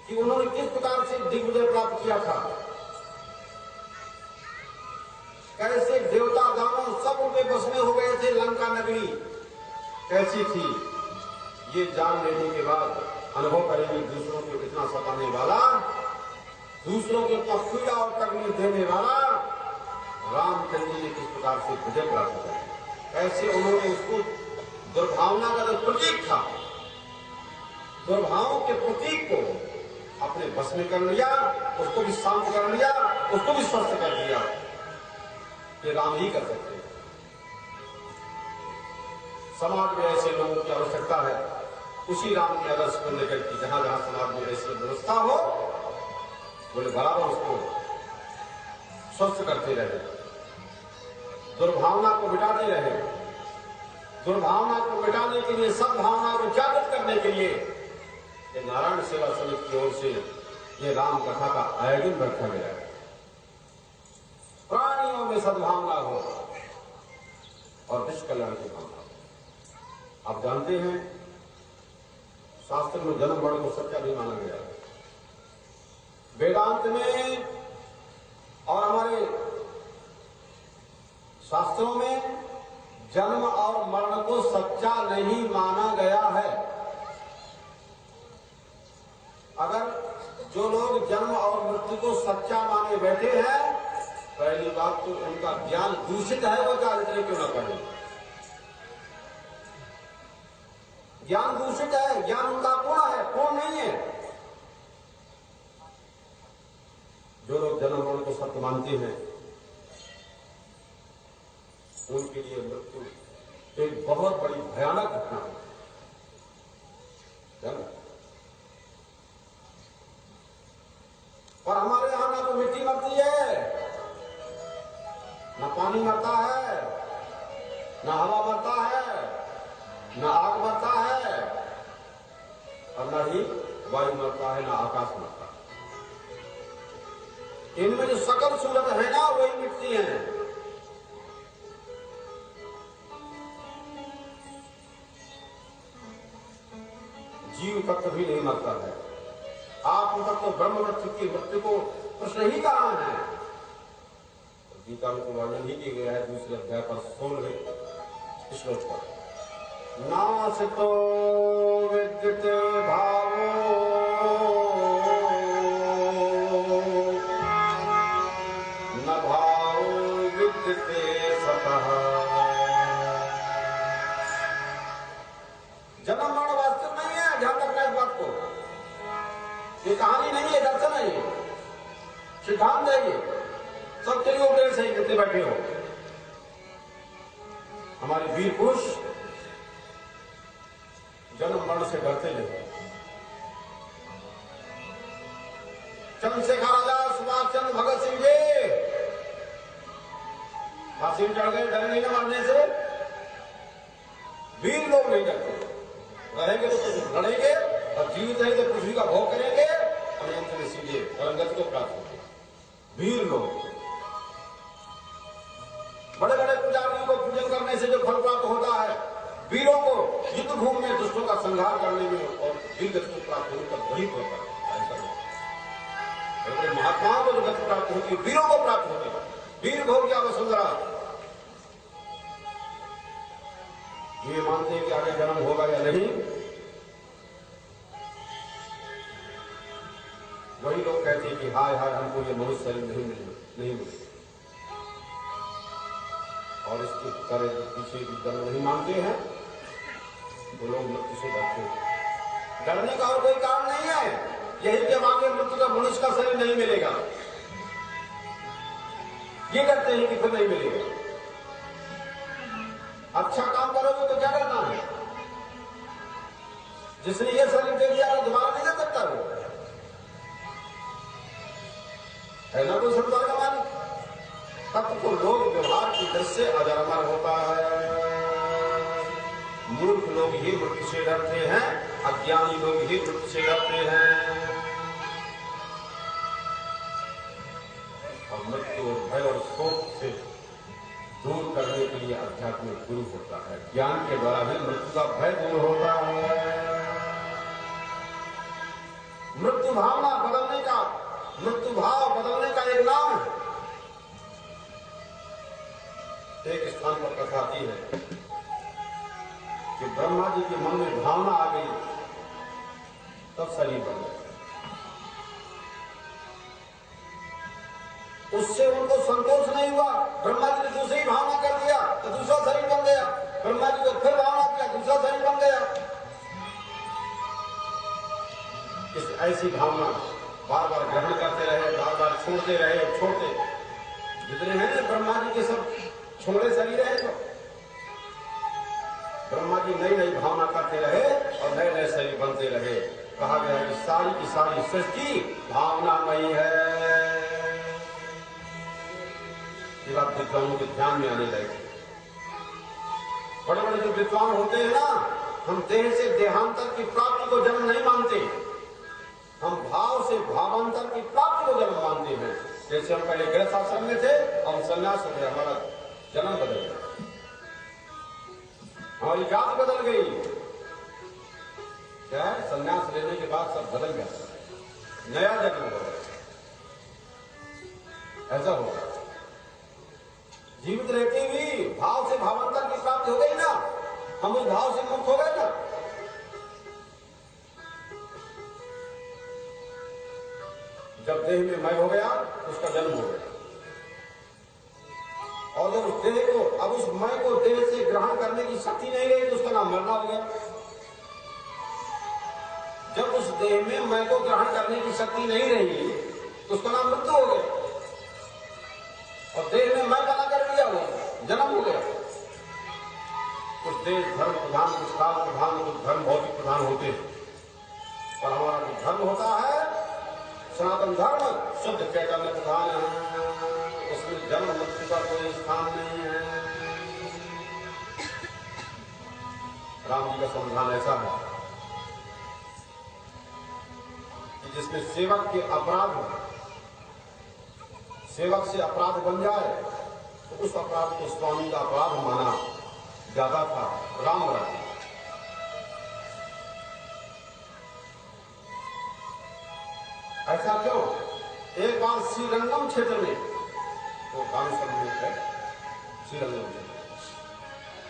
कि उन्होंने किस प्रकार से दिग्विजय प्राप्त किया था, कैसे देवता दानव सब उनके बस में हो गए थे, लंका नगरी कैसी थी, ये जान लेने के बाद अनुभव करेंगे दूसरों को इतना सताने वाला, दूसरों को इतना पीड़ा और तकलीफ देने वाला रामचंद्र जी ने किस प्रकार से विजय प्राप्त किया, कैसे उन्होंने उसको दुर्भावना का जो प्रतीक था, दुर्भावों के प्रतीक को अपने बस में कर लिया, उसको भी शांत कर लिया, उसको भी स्वस्थ कर दिया। ये राम ही कर सकते हैं। समाज में ऐसे लोगों की आवश्यकता है, उसी राम के आदर्श को लेकर के जहां जहां समाज में ऐसी व्यवस्था हो, बोले बराबर उसको स्वस्थ करते रहे, दुर्भावना को मिटाते रहे। दुर्भावना को मिटाने के लिए, सद्भावना को जागृत करने के लिए ये नारायण सेवा समिति की ओर से ये राम कथा का आयोजन रखा गया है। प्राणियों में सद्भावना हो और विश्व कल्याण की भावना हो। आप जानते हैं शास्त्र में जन्म मरण को सत्य नहीं माना गया, वेदांत में और हमारे शास्त्रों में जन्म और मरण को सच्चा नहीं माना गया है। अगर जो लोग जन्म और मृत्यु को सच्चा माने बैठे हैं, पहली बात तो उनका ज्ञान दूषित है, वो चाहे जितने क्यों ना पढ़े। ज्ञान दूषित है, ज्ञान उनका पूर्ण है, पूर्ण नहीं है। जो लोग जन्म मरण को सत्य मानते हैं उनके लिए मृत्यु एक बहुत बड़ी भयानक घटना है। और हमारे यहां ना तो मिट्टी मरती है, न पानी मरता है, न हवा मरता है, न आग मरता है, और न ही वायु मरता है, न आकाश मरता है। इनमें जो सकल सूरत है ना, वही मिटती है। जीव तत्व भी नहीं मरता है। आत्म तत्व ब्रह्म तत्व की मृत्यु को प्रश्न ही कहा है। गीता में वर्णन ही किया गया है दूसरे अध्याय पर 16वें श्लोक पर। नासतो विद्यते भावो न भावो विद्यते सतः। जन्म मरण वास्तव नहीं है, ध्यान रखना इस बात को। ये कहानी नहीं है, दर्शन है, ये सिद्धांत है। ये सब चलिए उपदेश सही करते बैठे हो। हमारे वीर पुरुष जन्म मरण से डरते नहीं। चंद्रशेखर आजाद, सुभाष चंद्र, भगत सिंह जी फांसी में चढ़ गए, डरे नहीं ना मरने से। वीर लोग नहीं डरते, रहेंगे तो लड़ेंगे और जीवित रहेंगे तो पृथ्वी का भोग करेंगे और अंत में सीधे परमगति को प्राप्त होंगे। वीर लोग, बड़े बड़े पुजारियों को पूजन करने से जो फल प्राप्त होता है वीरों को युद्ध भूमि में दुष्टों का संहार करने में और वीर गति को प्राप्त होने तक वही होता है। बड़े महात्माओं को जो गति प्राप्त होती है, वीरों को प्राप्त होती है। वीर भोग्या वसुंधरा, ये मानते हैं कि आगे जन्म होगा या नहीं, वही लोग कहते हैं कि हाय हाय हमको ये मनुष्य शरीर नहीं मिले और इसके करे पीछे भी जन्म नहीं मानते हैं, वो लोग मृत्यु से डरते हैं। डरने का और कोई कारण नहीं है, यही के मांगे मृत्यु का मनुष्य का शरीर नहीं मिलेगा, ये कहते हैं कि फिर नहीं मिलेगा। अच्छा काम करोगे तो क्या करना है, जिसने ये शरीर दे दिया वो दोबारा नहीं दे सकता वो, है ना कोई संसार का मालिक। तब तो लोग व्यवहार की दृष्टि से अजरमर होता है। मूर्ख लोग ही मृत्यु से डरते हैं, अज्ञानी लोग ही मृत्यु से डरते हैं। और मृत्यु और भय और शोक से दूर करने के लिए आध्यात्मिक गुरु होता है। ज्ञान के द्वारा भी मृत्यु का भय दूर होता है। मृत्यु भावना बदलने का, मृत्यु भाव बदलने का एक नाम है। एक स्थान पर कथा आती है कि ब्रह्मा जी के मन में भावना आ गई, तब शरीर बन गया। उससे उनको संतोष नहीं हुआ, ब्रह्मा जी ने दूसरी भावना कर दिया तो दूसरा शरीर बन गया। ब्रह्मा जी को फिर भावना किया, दूसरा शरीर बन गया। इस ऐसी भावना बार बार ग्रहण करते रहे, बार बार छोड़ते रहे, छोड़ते जितने हैं ब्रह्मा जी के सब छोड़े शरीर है। तो ब्रह्मा जी नई नई भावना करते रहे और नए नए शरीर बनते रहे। कहा गया कि सारी की सारी सृष्टि भावनामयी है। ये बात विद्वानों के ध्यान में आने लगी। बड़े बड़े जो विद्वान होते हैं ना, हम देह से देहांतर की प्राप्ति को जन्म नहीं मानते, हम भाव से भावांतर की प्राप्ति को जन्म मानते हैं। जैसे हम पहले गृहस्थ आश्रम में थे, हम संन्यास हो गए, हमारा जन्म बदल गया, हमारी जात बदल गई। क्या है, संन्यास लेने के बाद सब बदल गया, नया जन्म हो गया। ऐसा होगा। जीवित रहती हुई भाव से भावांतर की प्राप्ति हो गई ना, हम उस भाव से मुक्त हो गए ना। जब देह में मय हो गया, उसका जन्म हो गया। और जब उस देह को, अब उस मय को देह से ग्रहण करने की शक्ति नहीं रही, तो उसका नाम मरना हो गया। जब उस देह में मय को ग्रहण करने की शक्ति नहीं रही, तो उसका नाम मृत्यु हो गया। और देह में मय बना कर दिया, वो जन्म हो गया। कुछ देह धर्म प्रधान, कुछ काल प्रधान, कुछ धर्म भौतिक प्रधान होते हैं। और हमारा जो धर्म होता है, सनातन धर्म शुद्ध चैतन्य प्रधान है, उसमें जन्म मृत्यु का कोई स्थान नहीं है। राम जी का संविधान ऐसा है कि जिसमें सेवक के अपराध हो, सेवक से अपराध बन जाए, तो उस अपराध को स्वामी का अपराध माना जाता था। राम राज्य ऐसा क्यों? एक बार श्रीरंगम क्षेत्र में, वो कामेश्वर में है श्रीरंगम क्षेत्र,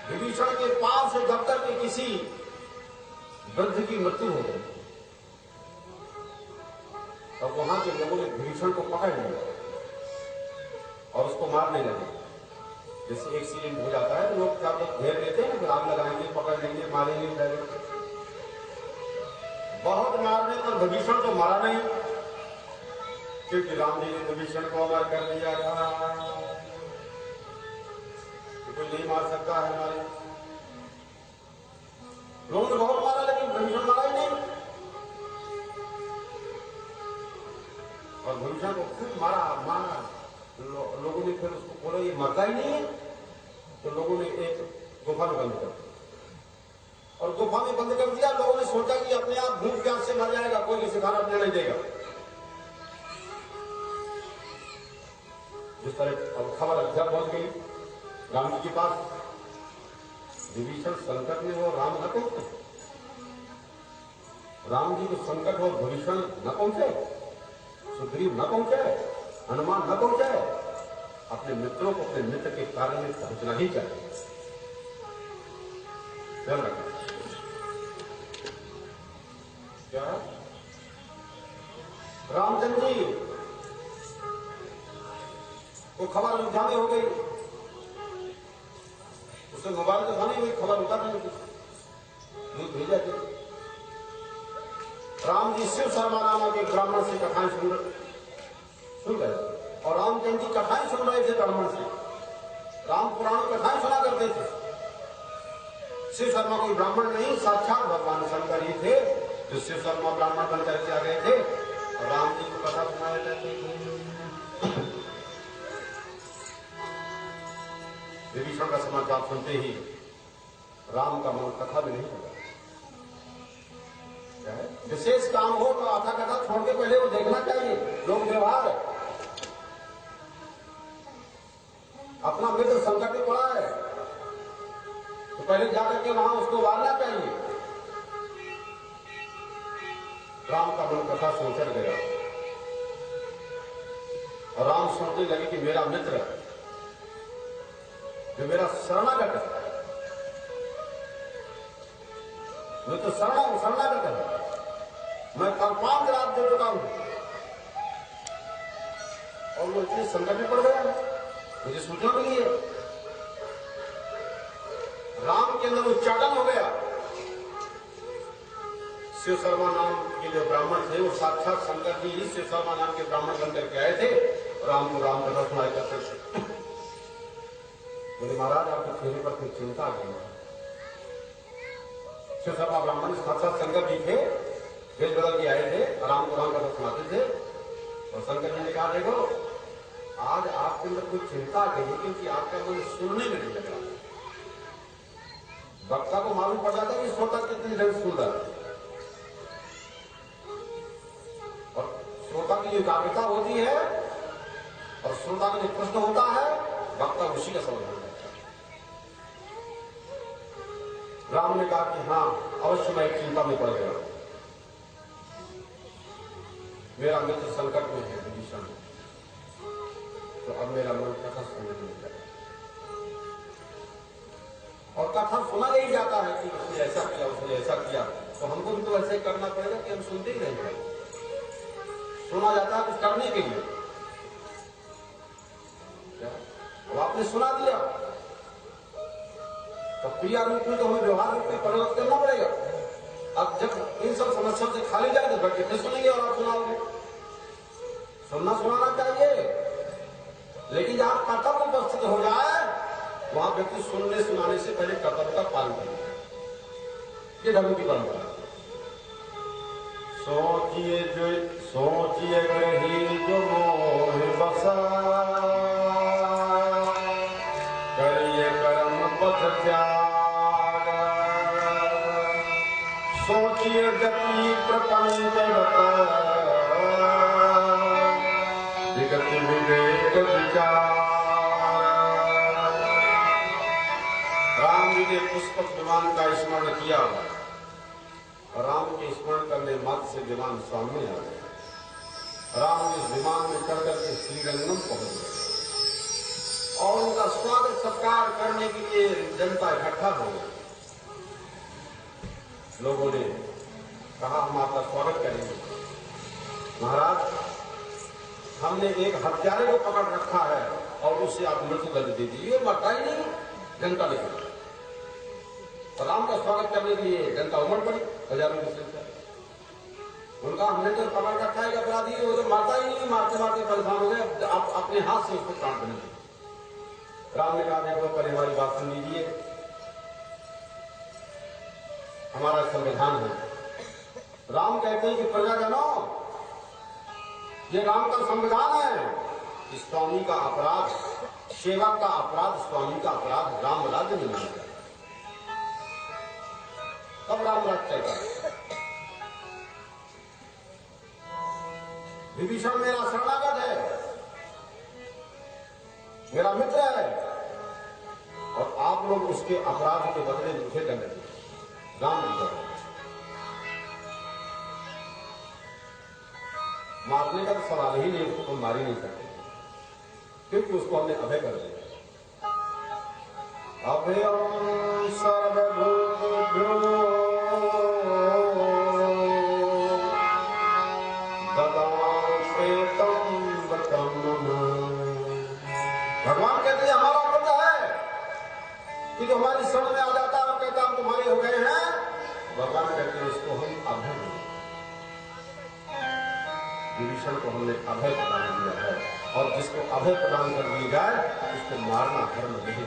विभीषण के पास से दफ्तर के किसी वृद्ध की मृत्यु हो गई। तब वहां के लोगों ने विभीषण को पकड़ लिया और उसको मारने लगे। जैसे एक एक्सीडेंट हो जाता है, लोग क्या घेर लेते हैं ना, आग लगाएंगे, पकड़ लेंगे, मारेंगे। बहुत मारने पर विभीषण को मारा नहीं, क्योंकि राम जी ने विभीषण को अमर कर दिया था कि कोई नहीं मार सकता है हमारे। लोगों ने बहुत मारा, लेकिन विभीषण मारा ही नहीं। और विभीषण को खूब मारा। लोगों ने फिर उसको बोला ये मरता ही नहीं है, तो लोगों ने एक गुफा में बंद कर दिया। और गुफा में बंद कर दिया, लोगों ने सोचा कि अपने आप भूख प्यास से मर जाएगा, कोई किसी खाना पीना नहीं देगा। जिस तरह अब खबर अयोध्या पहुंच गई राम जी के पास, विभीषण संकट में वो राम न पहुंचे, राम जी को संकट और विभीषण न पहुंचे, सुग्रीव न पहुंचे, हनुमान न पहुंचे, अपने मित्रों को अपने मित्र के कार्य में पहुंचना ही चाहिए। ध्यान रखना क्या है? रामचंद्र जी को खबर अयोध्या में हो गई, उसे मोबाइल तो था नहीं, हुई खबर उतर नहीं दूध भेजा थे। राम जी शिव शर्मा नामक एक ब्राह्मण से कथाएं सुन रहे थे, और रामचंद्र जी कथाएं सुन रहे थे ब्राह्मण से। राम पुराण कथाएं सुना करते थे। शिव शर्मा कोई ब्राह्मण नहीं, साक्षात भगवान शंकर ही थे जो शिव शर्मा ब्राह्मण बनकर के आ गए थे और राम जी को कथा सुनाए जाते थे। विभीषण का समाचार सुनते ही राम का मन कथा में नहीं लगा। विशेष काम हो तो आधा कथा छोड़ के पहले वो देखना चाहिए लोक व्यवहार। अपना मित्र संकट में पड़ा है तो पहले जाकर के वहां उसको वारना चाहिए। राम का मन कथा सोचकर गया और राम सोचने लगे कि मेरा मित्र जो मेरा शरणागत है, मैं तो शरणागत है, मैं कल 5 रात दे चुका हूं और वो इतने संकट में पड़ गया, मुझे सूचना मिली है। राम के अंदर उच्चाटन हो गया। शिव शर्मा नाम के जो ब्राह्मण थे वो साक्षात शंकर जी ही शिव शर्मा नाम के ब्राह्मण बनकर के आए थे। राम को राम कथा सुनाई करते थे। बोले महाराज आपके चेहरे पर कोई चिंता आ गई। शिव शर्मा ब्राह्मण साक्षात शंकर जी थे, वेश बदल के आए थे, राम को राम कथा सुनाते थे। और शंकर जी ने कहा देखो आज आपके अंदर कोई चिंता आ गई क्योंकि आपका मन सुनने में नहीं लग रहा। वक्ता को मालूम पड़ जाता है कि श्रोता कितनी जल्द सुन रहा है और श्रोता की जो एकाग्रता होती है और श्रोता का जो प्रश्न होता है वक्ता उसी का समझ होता है। राम ने कहा कि हाँ अवश्य मैं एक चिंता में पड़ गया, मेरा मित्र संकट में है विभीषण, तो अब मेरा मन कथा सुनने में लगा और कथा सुना नहीं जाता है कि उसने ऐसा किया उसने ऐसा किया, तो हमको भी तो ऐसे ही करना पड़ेगा कि हम सुनते ही रहेंगे। सुना जाता है कुछ करने के लिए, अब आपने सुना दिया तो क्रिया रूप में तो हमें व्यवहार रूप में परिवर्तन करना पड़ेगा। अब जब इन सब समस्याओं से खाली जाए तो बैठ के फिर सुनेंगे और आप सुनाओगे। सुनना सुनाना चाहिए, लेकिन जहां कर्तव्य उपस्थित हो जाए वहां व्यक्ति सुनने सुनाने से पहले कर्तव्य का पालन करेगा। ये धर्म की परंपरा। सोचिए ग्रही जो मोह बसा, करिए कर्म पथ त्याग, सोचिए गति प्रपंच विगति विवेक विचार। राम जी ने पुष्पक विमान का स्मरण किया और राम के स्मरण करने मात्र से विमान सामने आ गया। राम इस विमान में चढ़ करके श्रीरंगम पहुंच गए और उनका स्वागत सत्कार करने के लिए जनता इकट्ठा हो गई। लोगों ने कहा हम आपका स्वागत करेंगे। महाराज हमने एक हत्यारे को पकड़ रखा है और उसे आप मृत्यु दंड दे दीजिए। मरता ही नहीं, जनता ने कहा। राम का स्वागत करने के लिए जनता उमड़ पड़ी, हजारों की संख्या। उनका हमने तो पकड़ रखा है अपराधी, वो तो मरता ही नहीं, मारते मारते परेशान हो गए, आप अपने हाथ से उसको प्राण बनेंगे। राम ने कहा देखो पहले हमारी बात सुन लीजिए, हमारा संविधान है। राम कहते हैं कि प्रजाजनों ये राम का संविधान है। स्वामी का अपराध, सेवक का अपराध, स्वामी का अपराध, राम राज्य में नहीं है। तब राम राज्य चलता। विभीषण मेरा शरणागत है, मेरा मित्र है और आप आप लोग उसके अपराध के बदले मुझे दंड दें। राम जी का मारने का तो सवाल ही नहीं, उसको मार ही नहीं सकते क्योंकि उसको हमने अभय कर दिया। अभयं सर्वभूतेभ्यो ददासेतं वतं मम। भगवान कहते हैं हमारा व्रत है कि जो हमारी शरण में आ जाता है और कहता हम तुम्हारे हो गए हैं, भगवान कहते हैं इसको हम अभय दें। विभीषण को हमने अभय प्रदान किया है और जिसको अभय प्रदान कर दिया जाए उसको मारना धर्म नहीं।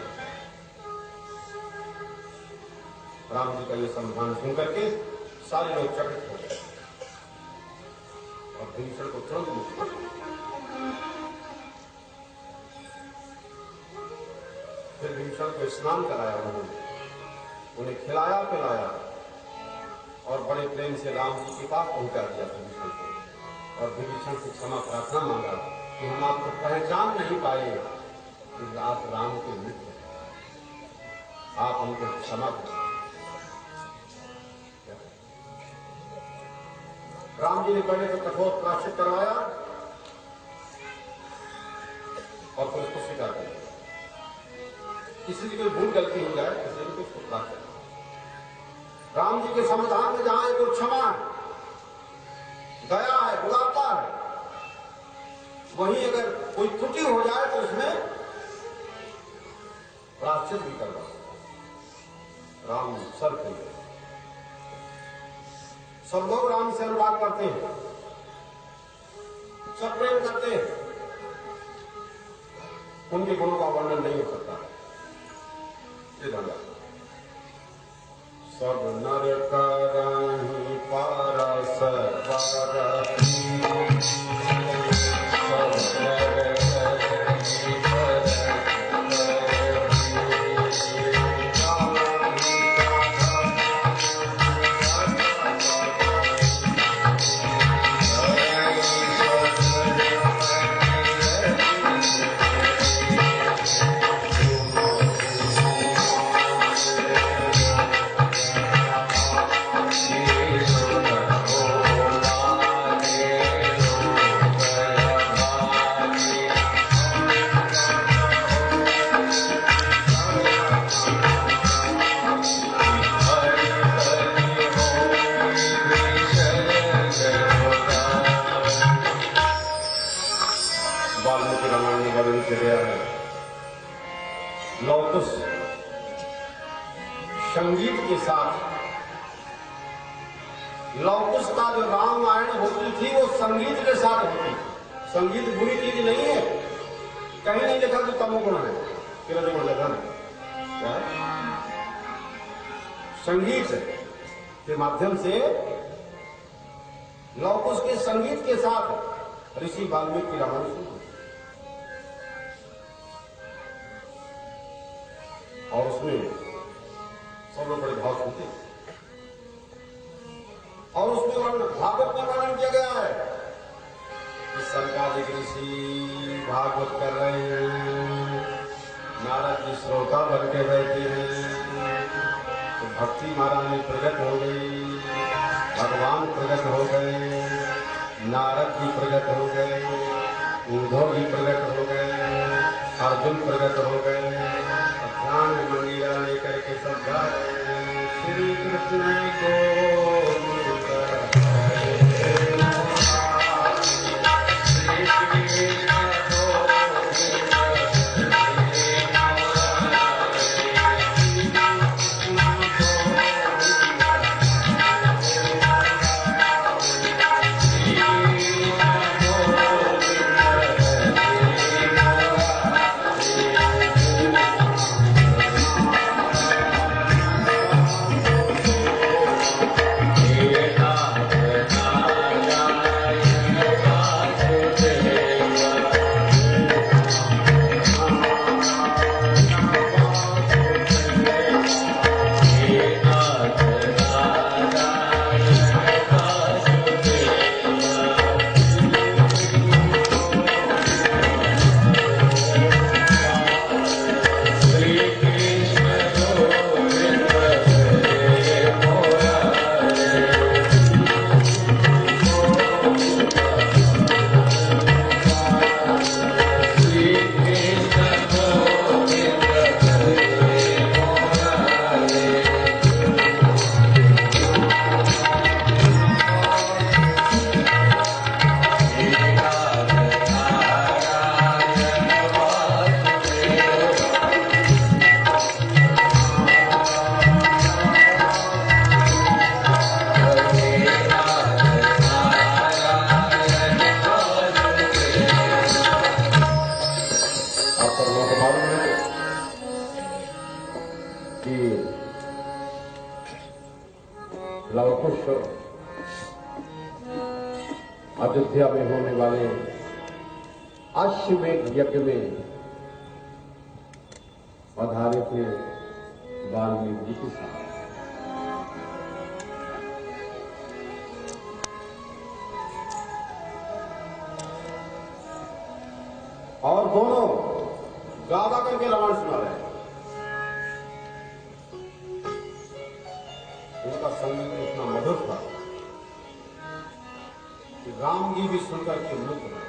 राम जी का ये समाधान सुन करके सारे लोग चकित हो गए और विभीषण को तुरंत मुक्त कर दिया। फिर विभीषण को स्नान कराया उन्होंने, उन्हें खिलाया पिलाया और बड़े प्रेम से राम जी के पास पहुंचा दिया विभीषण को। और विभीषण से क्षमा प्रार्थना मांगा कि हम आपको पहचान नहीं पाए कि आप राम के मित्र हैं, आप हमको क्षमा करें। राम जी ने पहले तो कठोर प्रायश्चित करवाया और फिर उसको स्वीकार कर दिया। किसी की कोई भूल गलती हो जाए किसी को उसको प्राप्त। राम जी के समाधान में जहां एक क्षमा है, दया है, उदारता है, वहीं अगर कोई त्रुटि हो जाए तो उसमें प्रायश्चित भी करवा सकते। राम सर्वप्रिय, सब लोग राम से अनुराग करते हैं, सब प्रेम करते हैं, उनके गुणों का वर्णन नहीं हो सकता। ये धन्यवाद। सब नर करहि पारस परहि, सब नर करहि परस लौकुश संगीत के साथ, लौकुश का जो रामायण होती थी वो संगीत के साथ होती थी। संगीत बुरी चीज नहीं है, कहीं नहीं लिखा कि तमोगुण है कि रजोगुण है। संगीत के माध्यम से लौकुश के संगीत के साथ ऋषि वाल्मीकि रामायण शुरू और उसमें सब लोग बड़े भाव सुनते और उसमें भागवत में वर्णन किया गया है कि संकालिक ऋषि भागवत कर रहे हैं, नारद जी श्रोता बन के बैठे हैं, तो भक्ति महाराज में प्रकट हो गई, भगवान प्रकट हो गए, नारद जी प्रकट हो गए, उद्धव जी प्रकट हो गए, अर्जुन प्रकट हो गए, ध्यान मंदिरा लेकर के सब गा रहे हैं श्री कृष्ण को कि लवकुश अयोध्या में होने वाले अश्वमेध यज्ञ में पधारे थे वाल्मीकि जी के साथ। और दोनों गादा करके रामायण सुना रहे हैं। उनका संगीत इतना मधुर था कि राम जी भी सुनकर के मुग्ध रहे।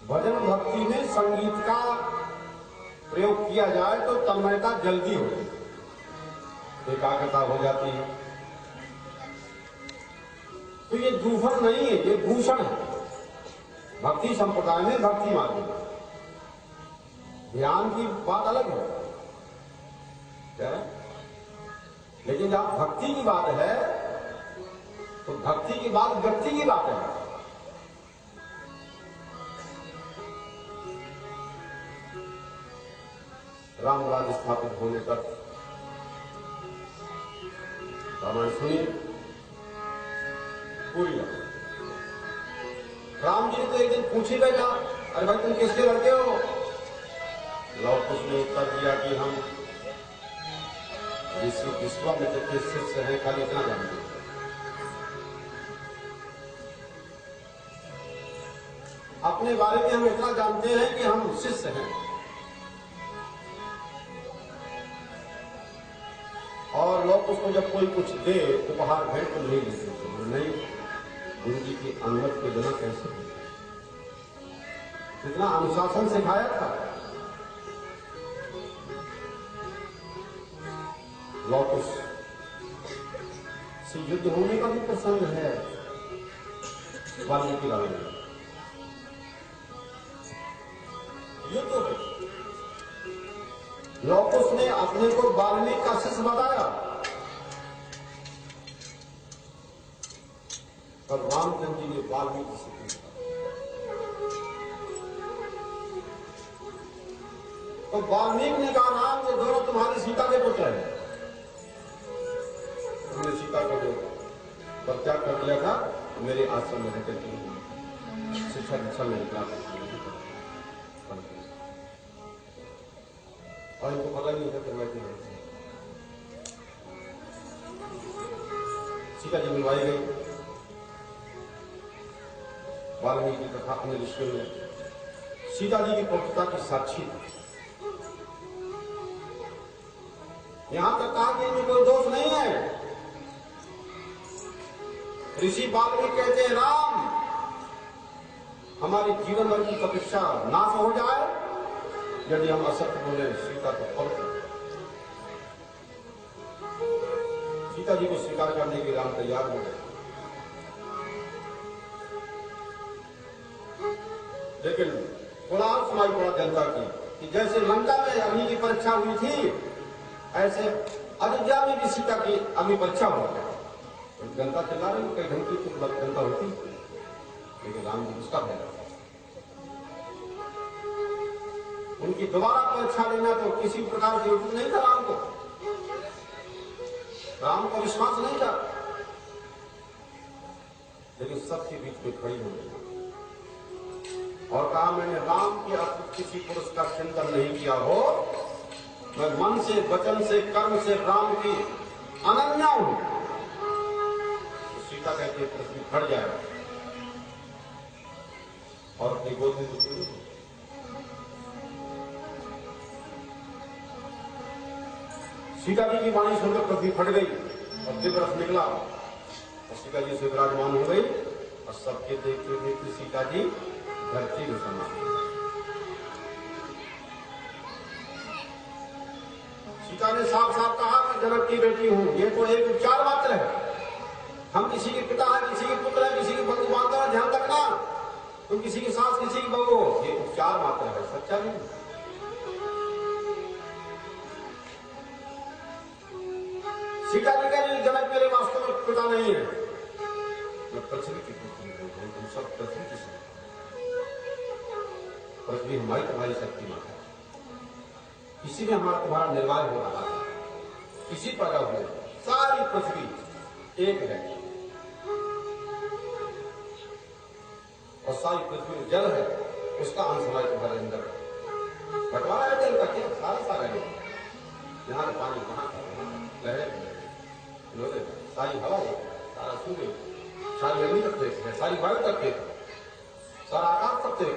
भजन भक्ति में संगीत का प्रयोग किया जाए तो तन्मयता जल्दी हो जाती, एकाग्रता हो जाती है। तो ये दूषण नहीं है, ये भूषण है। भक्ति संप्रदाय में, भक्ति मार्ग में ध्यान की बात अलग है, क्या? लेकिन जहां भक्ति की बात है तो भक्ति की बात व्यक्ति की बात है। राम राज्य स्थापित होने तक रामायण सुनिए पूरी। राम जी ने तो एक दिन पूछ ही बैठा, अरे भाई तुम किसके लड़के हो? लवकुश ने उत्तर दिया कि हम विश्वामित्र के शिष्य हैं, खाली इतना जानते हैं। अपने बारे में हम इतना जानते हैं कि हम शिष्य हैं, और लोग उसको जब कोई कुछ दे उपहार भेंट तो नहीं लेते, नहीं गुरु जी की अनुमति के बिना कैसे? कितना अनुशासन सिखाया था। लौकुश से युद्ध होने का भी प्रसंग है वाल्मीकि रामायण में। युद्ध हो, लौकुश ने अपने को वाल्मीकि का शिष्य बताया, और रामचंद्र जी ने वाल्मीकि से पूछा। तो वाल्मीकि ने कहा, राम ये दोनों तुम्हारी सीता के पुत्र हैं। तुमने सीता को जो परित्याग कर दिया था, मेरे आश्रम में रहकर के शिक्षा दीक्षा में निकला, और इनको पता नहीं था कि मैं क्यों। सीता जी मिलवाई गई। वाल्मीकि की कथा अपने ऋषियों में सीता जी की पवित्रता की साक्षी थी। यहां तक कहा कि इनमें कोई दोष नहीं है। ऋषि वाल्मीकि कहते हैं, राम हमारी जीवन भर की तपस्या नाश हो जाए यदि हम असत्य बोले सीता को पवित्र। सीता जी को स्वीकार करने के लिए राम तैयार हो गए, लेकिन कोलाहल सुनाई पड़ा जनता की कि जैसे लंका में अग्नि की परीक्षा हुई थी, ऐसे अयोध्या में भी सीता की अग्नि परीक्षा हो गई। जनता चिल्ला रही, कई ढंग की तो जनता होती, लेकिन राम जी उसका है। उनकी दोबारा परीक्षा लेना तो किसी प्रकार की उचित नहीं था। राम को विश्वास नहीं था, लेकिन सबके बीच में खड़ी हो गई और कहा, मैंने राम के अतिरिक्त किसी पुरुष का चिंतन नहीं किया हो, मैं मन से, वचन से, कर्म से राम की अनन्या हूं। तो सीता कहती है, पृथ्वी फट जाए और अपनी गोद में दूसरी। सीता जी की वाणी सुनकर पृथ्वी फट गई और दिव्य रस निकला और सीता जी से विराजमान हो गई, और सबके देखते देखते सीता जी धरती में समा गई। सीता ने साफ साफ कहा, मैं जनक की बेटी हूं। ये तो एक विचार मात्र है। हम किसी के पिता हैं, किसी के पुत्र हैं, किसी के बंधु बांधव हैं, ध्यान रखना। तुम किसी की सास, किसी की बहू हो, ये उपचार मात्र है, सच्चा नहीं। सीता जी का जनक मेरे वास्तव में पिता नहीं है, मैं पृथ्वी की पुत्री हूं। तुम सब पृथ्वी की शक्ति, पृथ्वी हमारी तुम्हारी शक्ति माता है। इसी में हमारा तुम्हारा निर्वाह हो रहा है, इसी पैदा हुए। सारी पृथ्वी एक है और सारी पृथ्वी जल है, उसका अंश हमारे तुम्हारे अंदर बंटवारा है जल का। क्या सारा जल, यहाँ का पानी वहां का, लहरें, सारी हवा है, सारा सूर्य, सारी अग्नि तक है, सारी वायु तक है, सारा आकाश तक है।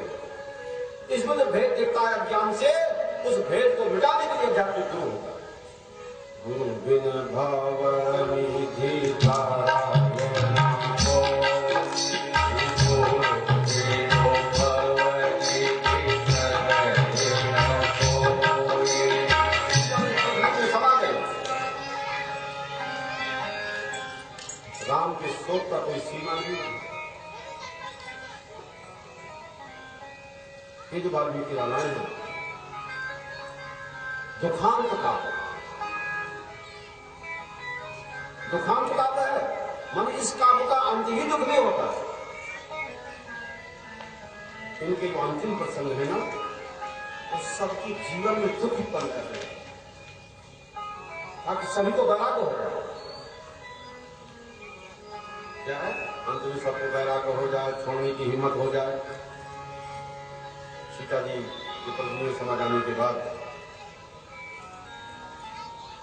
इसमें जो भेद दिखता है अज्ञान से, उस भेद को मिटाने के लिए अध्यात्म गुरु होता है। गुरु बिन भव निधि राम के शोक का कोई सीमा नहीं है। ये जो वाल्मीकि रामायण है, दुखांत काव्य, दुखांत काव्य है, मन इस काव्य का अंत ही दुख में होता है। इनके जो अंतिम प्रसंग है ना, वो सबके जीवन में दुख उत्पन्न कर रहे हैं, ताकि सभी को वैराग्य हो जाए। क्या है? अंत में सबको वैराग्य हो जाए, छोड़ने की हिम्मत हो जाए। सीता जी के प्रभु में समा जाने के बाद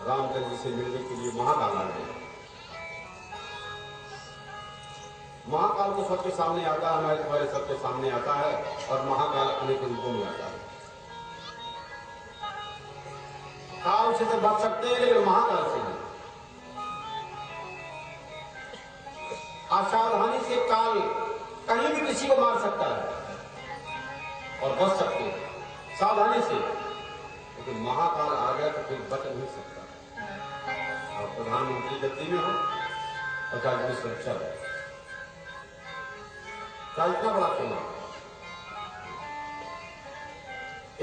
रामचंद्र जी से मिलने के लिए महाकाल आ गए। महाकाल तो सबके सामने आता है, हमारे तुम्हारे सबके सामने आता है, और महाकाल अनेक रूपों में आता है। काल से तो बच सकते हैं, लेकिन महाकाल से नहीं। असावधानी से काल कहीं भी किसी को मार सकता है और बच सकते हैं सावधानी से, लेकिन महाकाल आ गया तो फिर बच नहीं सकता। और प्रधानमंत्री गद्दी में हो और चाहे सुरक्षा हो, चाहे इतना बड़ा चुनाव,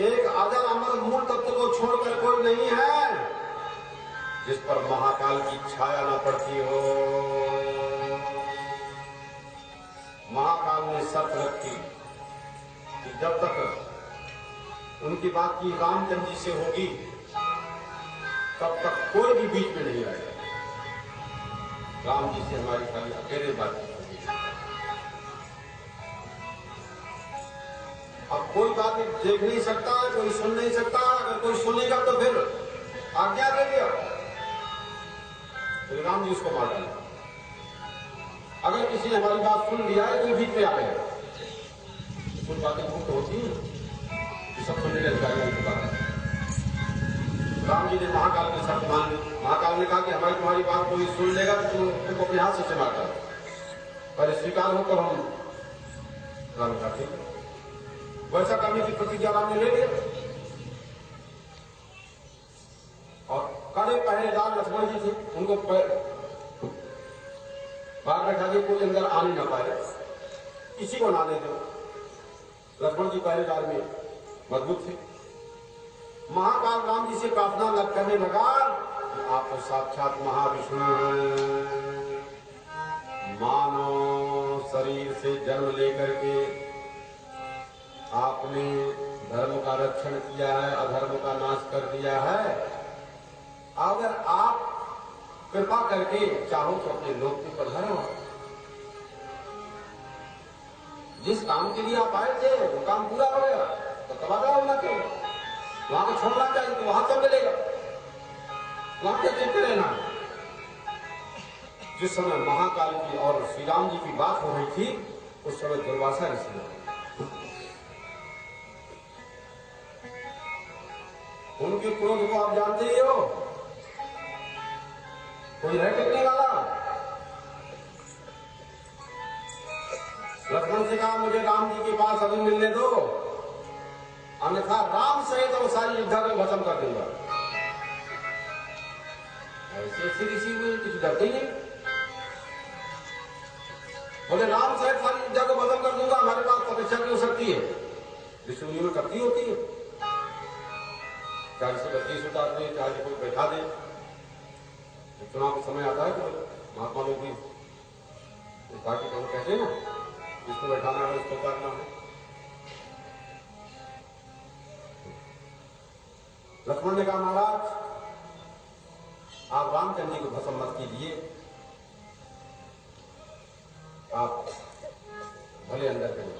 एक अजर अमर मूल तत्व को छोड़कर कोई नहीं है जिस पर महाकाल की छाया न पड़ती हो। महाकाल ने शर्त रखी कि जब तक उनकी बात की रामचंद्र जी से होगी, तब तक कोई भी बीच में नहीं आएगा। राम जी से हमारी खाली अकेले बात होगी। अब कोई बात देख नहीं सकता, कोई सुन नहीं सकता। अगर कोई सुनेगा तो फिर आज्ञा दे दिया, तो राम जी उसको मार डाला। अगर किसी ने हमारी बात सुन लिया है तो बीच में आ गया, कुछ बातें मुक्त होती हैं कि सब सुनने के अधिकारी नहीं होता। राम जी ने महाकाल के शब्द मान ली। महाकाल ने कहा कि हमारी तुम्हारी बात कोई सुन लेगा तो तुमको अपने हाथ से मारता, पहले स्वीकार हो तो हम राम करते। वैसा करने की प्रतिज्ञा राम ने ले लिया और कड़े पहरेदार लक्ष्मण जी थे, उनको बाहर बैठा के कोई अंदर आने ना पाए, किसी को ना दे दो। लक्ष्मण जी पहरेदार में मजबूत थे। महाकाल राम जी से प्रार्थना करने लगा कि आप तो साक्षात महाविष्णु हैं, मानव शरीर से जन्म लेकर के आपने धर्म का रक्षण किया है, अधर्म का नाश कर दिया है। अगर आप कृपा करके चाहो तो अपने लोक को पधारो। जिस काम के लिए आप आए थे वो काम पूरा हो गया, तो तबादला होना चाहिए। वहां को छोड़ना चाहिए तो वहां सब मिलेगा, वहां क्या चिंता रहना। जिस समय महाकाल की और श्री राम जी की बात हो रही थी, उस समय दुर्वासा ऋषि उनके क्रोध को आप जानते ही हो, कोई है टिकने वाला। लक्ष्मण से कहा मुझे राम जी के पास अभी मिलने दो, अन्यथा राम सहित और सारी युद्धा को खत्म कर दूंगा। ऐसे ऋषि हुए कुछ डरते ही नहीं, बोले राम सहित सारी युद्धा को खत्म कर दूंगा, हमारे पास तपस्या की हो सकती है, ऋषि में करती होती है। 40 से 32 उतार दे, चाहे कोई बैठा दे। चुनाव का समय आता है तो महात्मा लोग भी पार्टी को कहते हैं ना, इसको बैठाना है, इसको उतारना है। लक्ष्मण ने कहा महाराज आप रामचंद्र जी को भस्म मत कीजिए, आप भले अंदर करिए।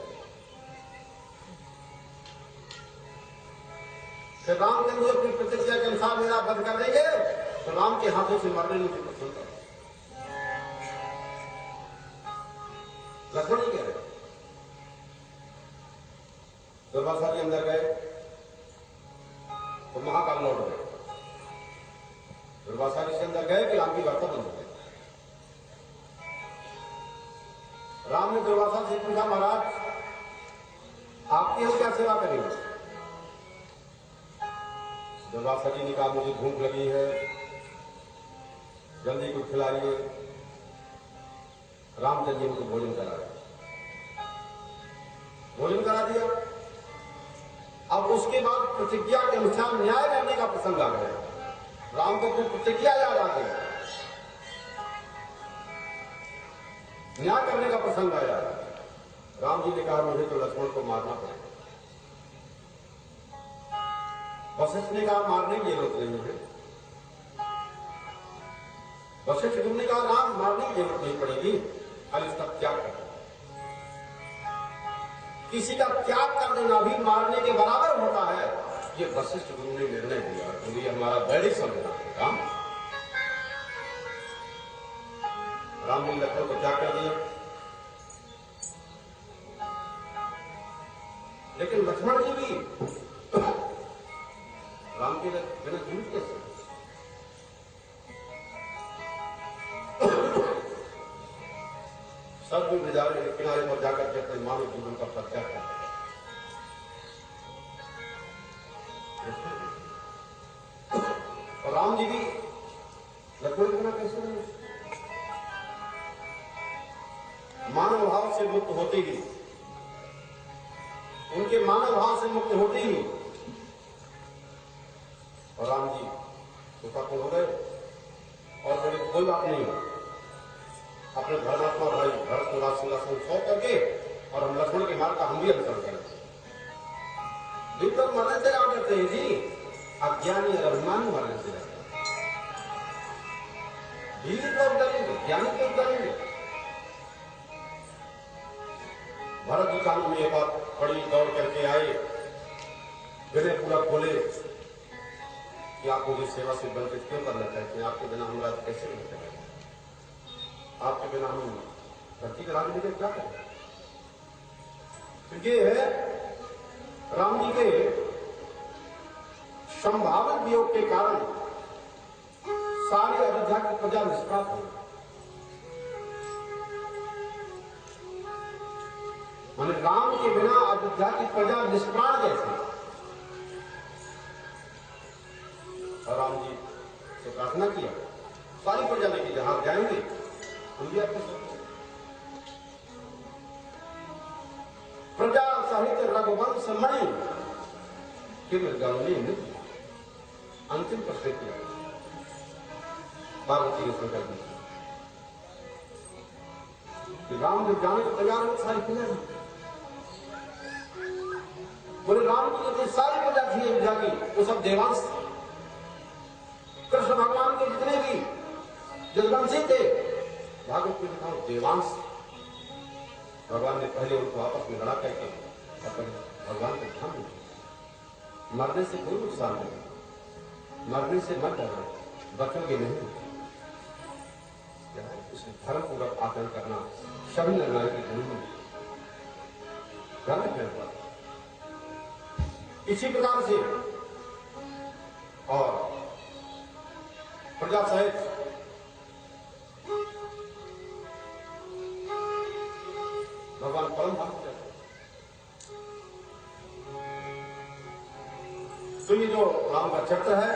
फिर रामचंद्र जी अपनी प्रतिज्ञा के अनुसार मेरा वध कर देंगे तो राम के हाथों से मरने नहीं पसंद कर। लक्ष्मण जी कह रहे दुर्वासा जी अंदर गए तो महाकाल लौट गए। दुर्वासा जी से अंदर गए कि राम की वार्ता बंद हो गई। राम ने दुर्वासा से पूछा महाराज आपकी हम क्या सेवा करेंगे? दुर्वासा जी ने कहा मुझे भूख लगी है, जल्दी कुछ खिलाइए। रामचंद्र जी उनको भोजन कराया, भोजन करा दिया। अब उसके बाद प्रतिज्ञा के अनुसार न्याय करने का प्रसंग आ गया। राम को कुछ प्रतिज्ञा याद आ गई, न्याय करने का प्रसंग आया। राम जी ने कहा मुझे तो लक्ष्मण को मारना पड़ेगा। वशिष्ठ ने कहा मारने की जरूरत नहीं है। वशिष्ठ ने कहा राम मारने की जरूरत नहीं पड़ेगी, खाली इसका त्याग कर। किसी का त्याग कर देना भी मारने के बराबर होता है। ये वशिष्ठ गुरु ने निर्णय दिया, गुरु हमारा वैदिक समझना है। राम ने लक्ष्मण को त्याग कर दिया, लेकिन लक्ष्मण जी भी राम के बिना जीवित कैसे? सब भी किनारे पर जाकर के अपने मानव जीवन का प्रत्याग करते हैं। और राम जी भी लक्ष्मण के बिना कैसे नहीं? मानव भाव से मुक्त होते ही, उनके मानव भाव से मुक्त होते ही और राम जी सुखाकुल हो गए। और बोले कोई बात नहीं, अपने धर्मात्मा भाई भरत को राज सिंहासन सौंप करके और हम लक्ष्मण के मार्ग का हम भी अनुसरण करेंगे। विद्वान मरने से क्या करते हैं जी? अज्ञानी और अभिमानी मरने से रहते हैं। वीर लोग डरेंगे, ज्ञानी लोग डरेंगे। भरत जी कानून में एक बात बड़ी दौड़ करके आए, विनय पूरा खोले कि आप मुझे सेवा से वंचित क्यों करना चाहते हैं? आपके बिना हम राज्य कैसे नहीं करेंगे? आपके बिना हम धरती के राज्य में क्या करें? तो ये है राम जी के संभावित वियोग के कारण सारी अयोध्या की प्रजा निष्प्राप हो गई। माने राम के बिना अयोध्या की प्रजा निष्प्राण जैसे। और राम जी से प्रार्थना किया सारी प्रजा ने कि जहां जाएंगे उनकी आपके प्रजा सहित रघुवंश मणि केवल गौनी अंतिम प्रश्न किया पार्वती ने स्वीकार किया कि राम जब जाने को तैयार हो सारी प्रजा बोले राम की जितनी सारी प्रजा थी अयोध्या की वो सब देवांश। कृष्ण भगवान के जितने भी जगवंशी थे भागवत में लिखा देवांश। भगवान ने पहले उनको आपस में लड़ा करके अपने भगवान को ध्यान दिया। मरने से कोई नुकसान नहीं, मरने से मत डरो, बचोगे नहीं। उसे धर्म पूर्वक आचरण करना सभी निर्णय की जरूरत है। इसी प्रकार से और प्रजा सहित भगवान परम धाम को जाते। तो ये जो राम का चरित्र है,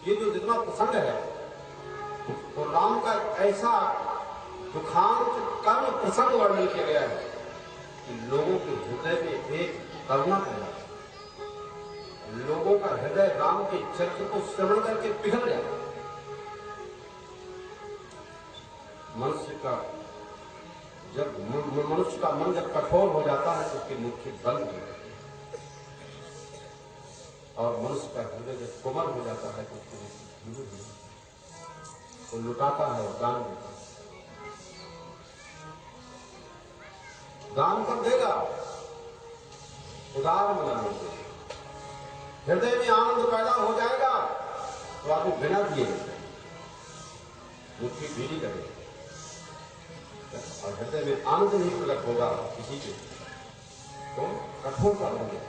ये जो जितना प्रसंग है तो राम का ऐसा दुखांत कर्म प्रसंग वर्णन किया गया है कि लोगों के हृदय में एक करुणा पैदा, लोगों का हृदय राम के चरित्र को श्रवण करके पिघल जाता। मनुष्य का मन जब कठोर हो जाता है तो उसकी मुट्ठी बंद हो जाती है और मनुष्य का हृदय जब कोमल हो जाता है तो उसको वो लुटाता है और दान देता है। दान कर देगा, उदार मन होगा, हृदय में आनंद पैदा हो जाएगा तो आदमी बिना दिए मुट्ठी भीड़ी करेगा। और हृदय में आनंद नहीं प्रकट होगा किसी के तो कठोरता होगी।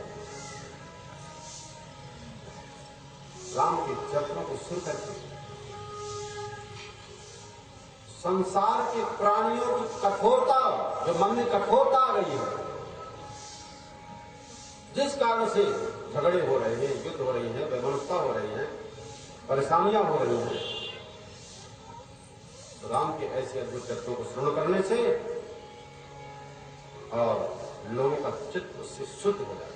राम के चरणों को सुन करके संसार के प्राणियों की कठोरता, जो मन में कठोरता आ गई है, जिस कारण से झगड़े हो रहे हैं, युद्ध हो रही है, वैमनस्यता हो रही है, परेशानियां हो रही हैं, तो राम के ऐसे अद्भुत तत्वों को श्रवण करने से और लोगों का चित्त उससे शुद्ध हो जाता है।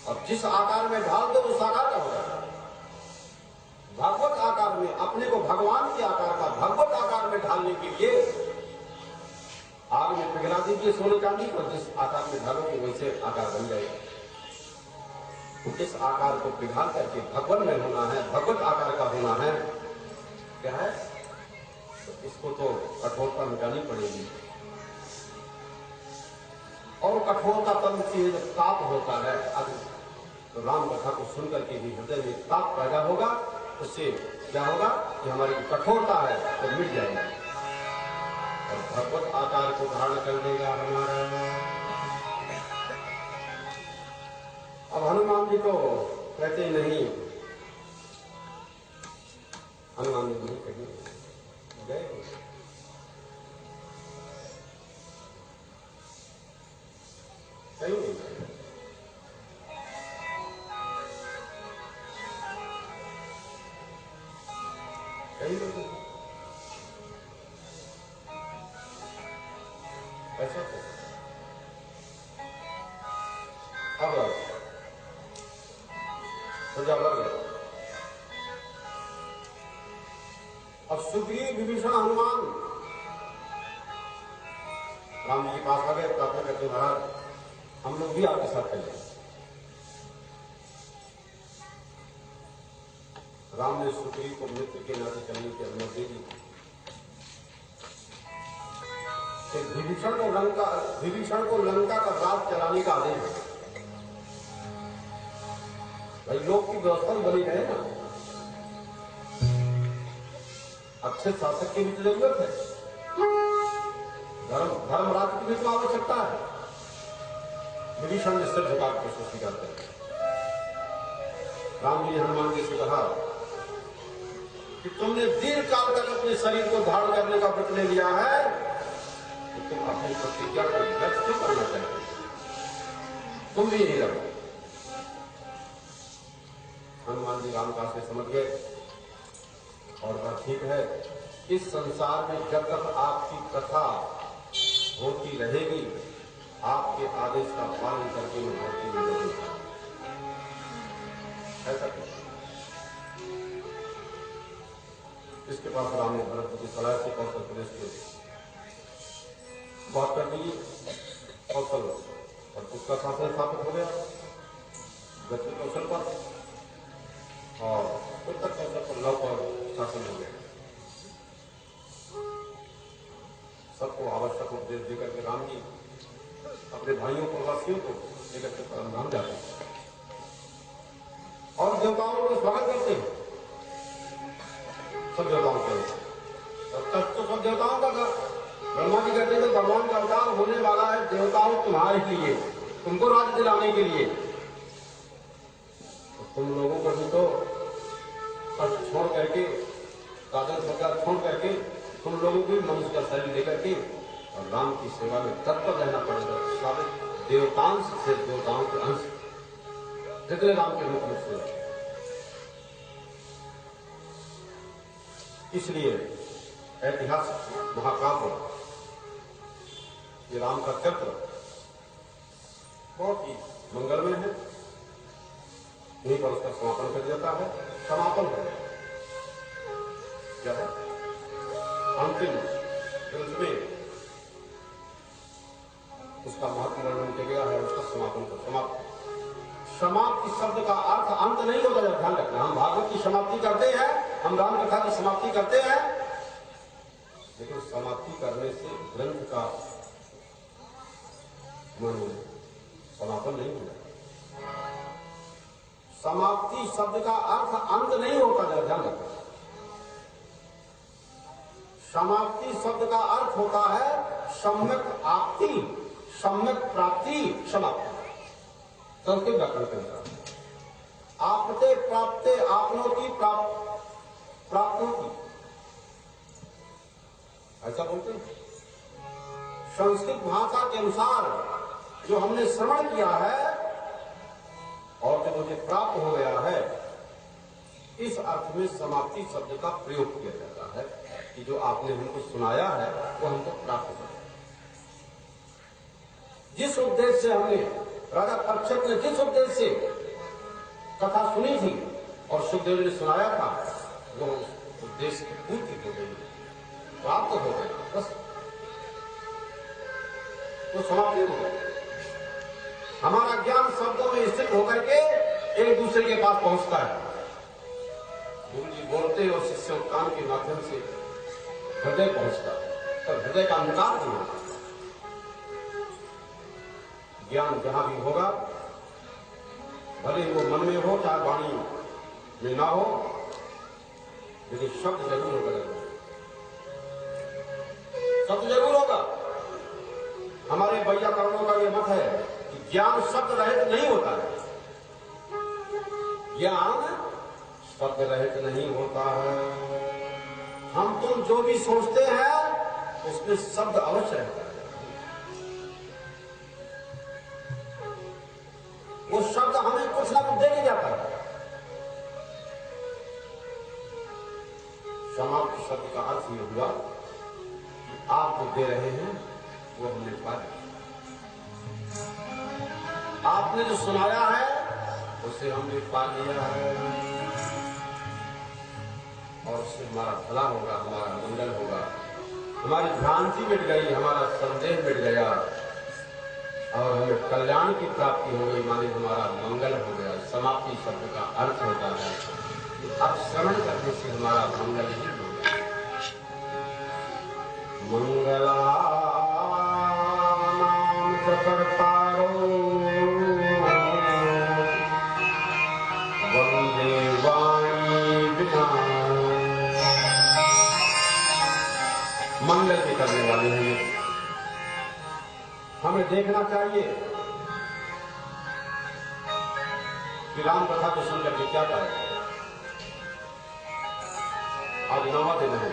और जिस आकार में ढाल दो उस आकार का हो जाता है। भागवत आकार में, अपने को भगवान के आकार का भागवत आकार में ढालने के लिए आग में पिघला दीजिए सोने चांदी को, जिस आकार में ढालोगे वैसे आकार बन जाएगा। इस आकार को पिघाल करके भगवान में होना है, भगवत आकार का होना है। क्या है? तो इसको तो कठोरता मिटानी पड़ेगी। और कठोरता तब की जब ताप होता है, तो राम कथा को सुनकर के भी हृदय में ताप पैदा होगा। उससे क्या होगा कि हमारी कठोरता है तो मिट जाएगी और भगवत आकार को धारण कर देगा हमारा। अब हनुमान जी को कहते नहीं, हनुमान जी नहीं कहीं गए, कहीं नहीं गए। ऐसा अब सजा लग गया। अब सुग्रीव विभीषण हनुमान राम जी के पास आ गए, प्रार्थना करते महाराज हम लोग भी आपके साथ चले। राम ने सुग्रीव को मित्र के नाते चलने की अनुमति दी। विभीषण को लंका का राज चलाने का आदेश है। भाई लोग की व्यवस्था बनी रहे ना, अच्छे शासक की भी तो जरूरत है, धर्मराज की भी तो आवश्यकता है। विभीषण ने सिर झुका के स्वीकार कर। राम जी ने हनुमान जी से कहा कि तुमने दीर्घ काल तक अपने शरीर को धारण करने का व्रत ले लिया है, तो तुम अपनी प्रतिज्ञा को व्यक्त क्यों करना चाहते? तुम भी यही रहो। हनुमान जी राम का से समझ गए और कहा ठीक है, इस संसार में जब तक आपकी कथा होती रहेगी, आपके आदेश का पालन करके मैं धरती में रहूंगा। ऐसा इसके पास राम ने भरत की सलाह से कौशल प्रदेश के बात कर दी। कौशल और उसका शासन स्थापित हो गया दक्षिण कौशल पर, और उत्तर कौशल पर लव पर शासन हो गया। सबको आवश्यक उपदेश देकर के राम जी अपने भाइयों प्रवासियों को लेकर के परमधाम जाते हैं और देवताओं को स्वागत करते हैं। सब देवताओं के तो सब देवताओं का घर। ब्रह्मा जी कहते हैं तो भगवान का अवतार होने वाला है देवताओं तुम्हारे लिए, तुमको राज्य दिलाने के लिए। तो तुम लोगों को भी तो कष्ट छोड़ करके, साधन सरकार छोड़ करके तुम लोगों को भी मनुष्य का शरीर लेकर के और राम की सेवा में तत्पर रहना पड़ेगा। साबित देवतांश से देवताओं के अंश जितने राम के रूप में से। इसलिए ऐतिहासिक महाकाव्य ये राम का चरित्र बहुत ही मंगलमय है। यहीं पर उसका समापन कर जाता है। समापन है क्या है? अंतिम ग्रंथ में उसका महत्व वर्णन किया गया है। उसका समापन कर समाप्त समाप्ति शब्द का अर्थ अंत नहीं होता है, ध्यान रखना। हम भागवत की समाप्ति करते हैं, हम राम कथा की समाप्ति करते हैं, लेकिन समाप्ति करने से ग्रंथ का समापन नहीं होता। समाप्ति शब्द का अर्थ अंत नहीं होता है, ध्यान रखना। समाप्ति शब्द का अर्थ होता है सम्यक आपति, सम्यक प्राप्ति, समाप्ति। संस्कृत व्याकरण के अनुसार आपते प्राप्ते आपनोति प्राप्नोति, ऐसा बोलते हैं। संस्कृत भाषा के अनुसार जो हमने श्रवण किया है और जो मुझे प्राप्त हो गया है, इस अर्थ में समाप्ति शब्द का प्रयोग किया जाता है कि जो आपने हमको सुनाया है वो हमको प्राप्त हो। जिस उद्देश्य से हमने, राजा परीक्षित ने जिस उद्देश्य से कथा सुनी थी और सुखदेव ने सुनाया था, वो उद्देश्य की पूर्ति हो गई, प्राप्त हो गई, बस वो समाप्ति हो गई। हमारा ज्ञान शब्दों में स्थित होकर के एक दूसरे के पास पहुंचता है। गुरु जी बोलते और शिष्य कान के माध्यम से हृदय पहुंचता है, पर हृदय का निकाल नहीं होता। ज्ञान जहां भी होगा, भले वो मन में हो चाहे वाणी में ना हो, लेकिन शब्द जरूर होगा, शब्द जरूर होगा। हमारे वैयाकरणों का ये मत है कि ज्ञान शब्द रहित नहीं होता है। ज्ञान शब्द रहित नहीं होता है। हम तुम जो भी सोचते हैं उसमें शब्द अवश्य रहता है। वो शब्द हमें कुछ ना कुछ दे के जाता है। समाप्ति शब्द का अर्थ ये हुआ कि आप जो दे रहे हैं वो हमने पा लिया। आपने जो सुनाया है उसे हमने पा लिया है, और उससे हमारा भला होगा, हमारा मंगल होगा, हमारी भ्रांति मिट गई, हमारा संदेह मिट गया और हमें कल्याण की प्राप्ति हो गई, माने हमारा मंगल हो गया। समाप्ति शब्द का अर्थ होता है कि अब श्रवण करने से हमारा मंगल ही हो गया। मंगला नाम प्रकर्तारो वंदे वाणी बिना, मंगल के करने वाले हैं। हमें देखना चाहिए कि राम कथा को सुनकर के क्या करें। आज 9वां दिन है।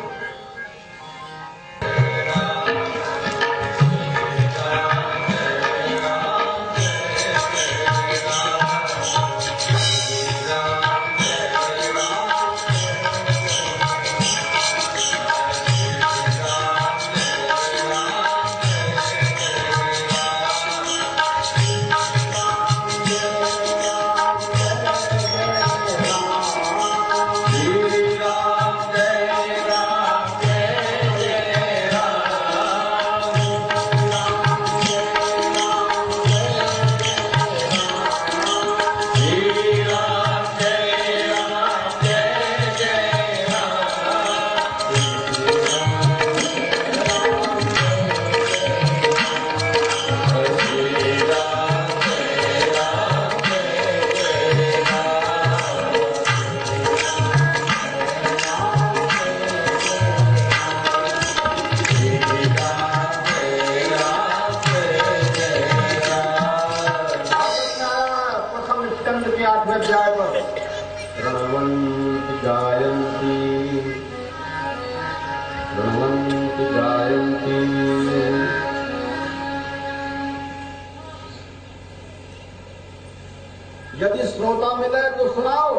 यदि श्रोता मिले तो सुनाओ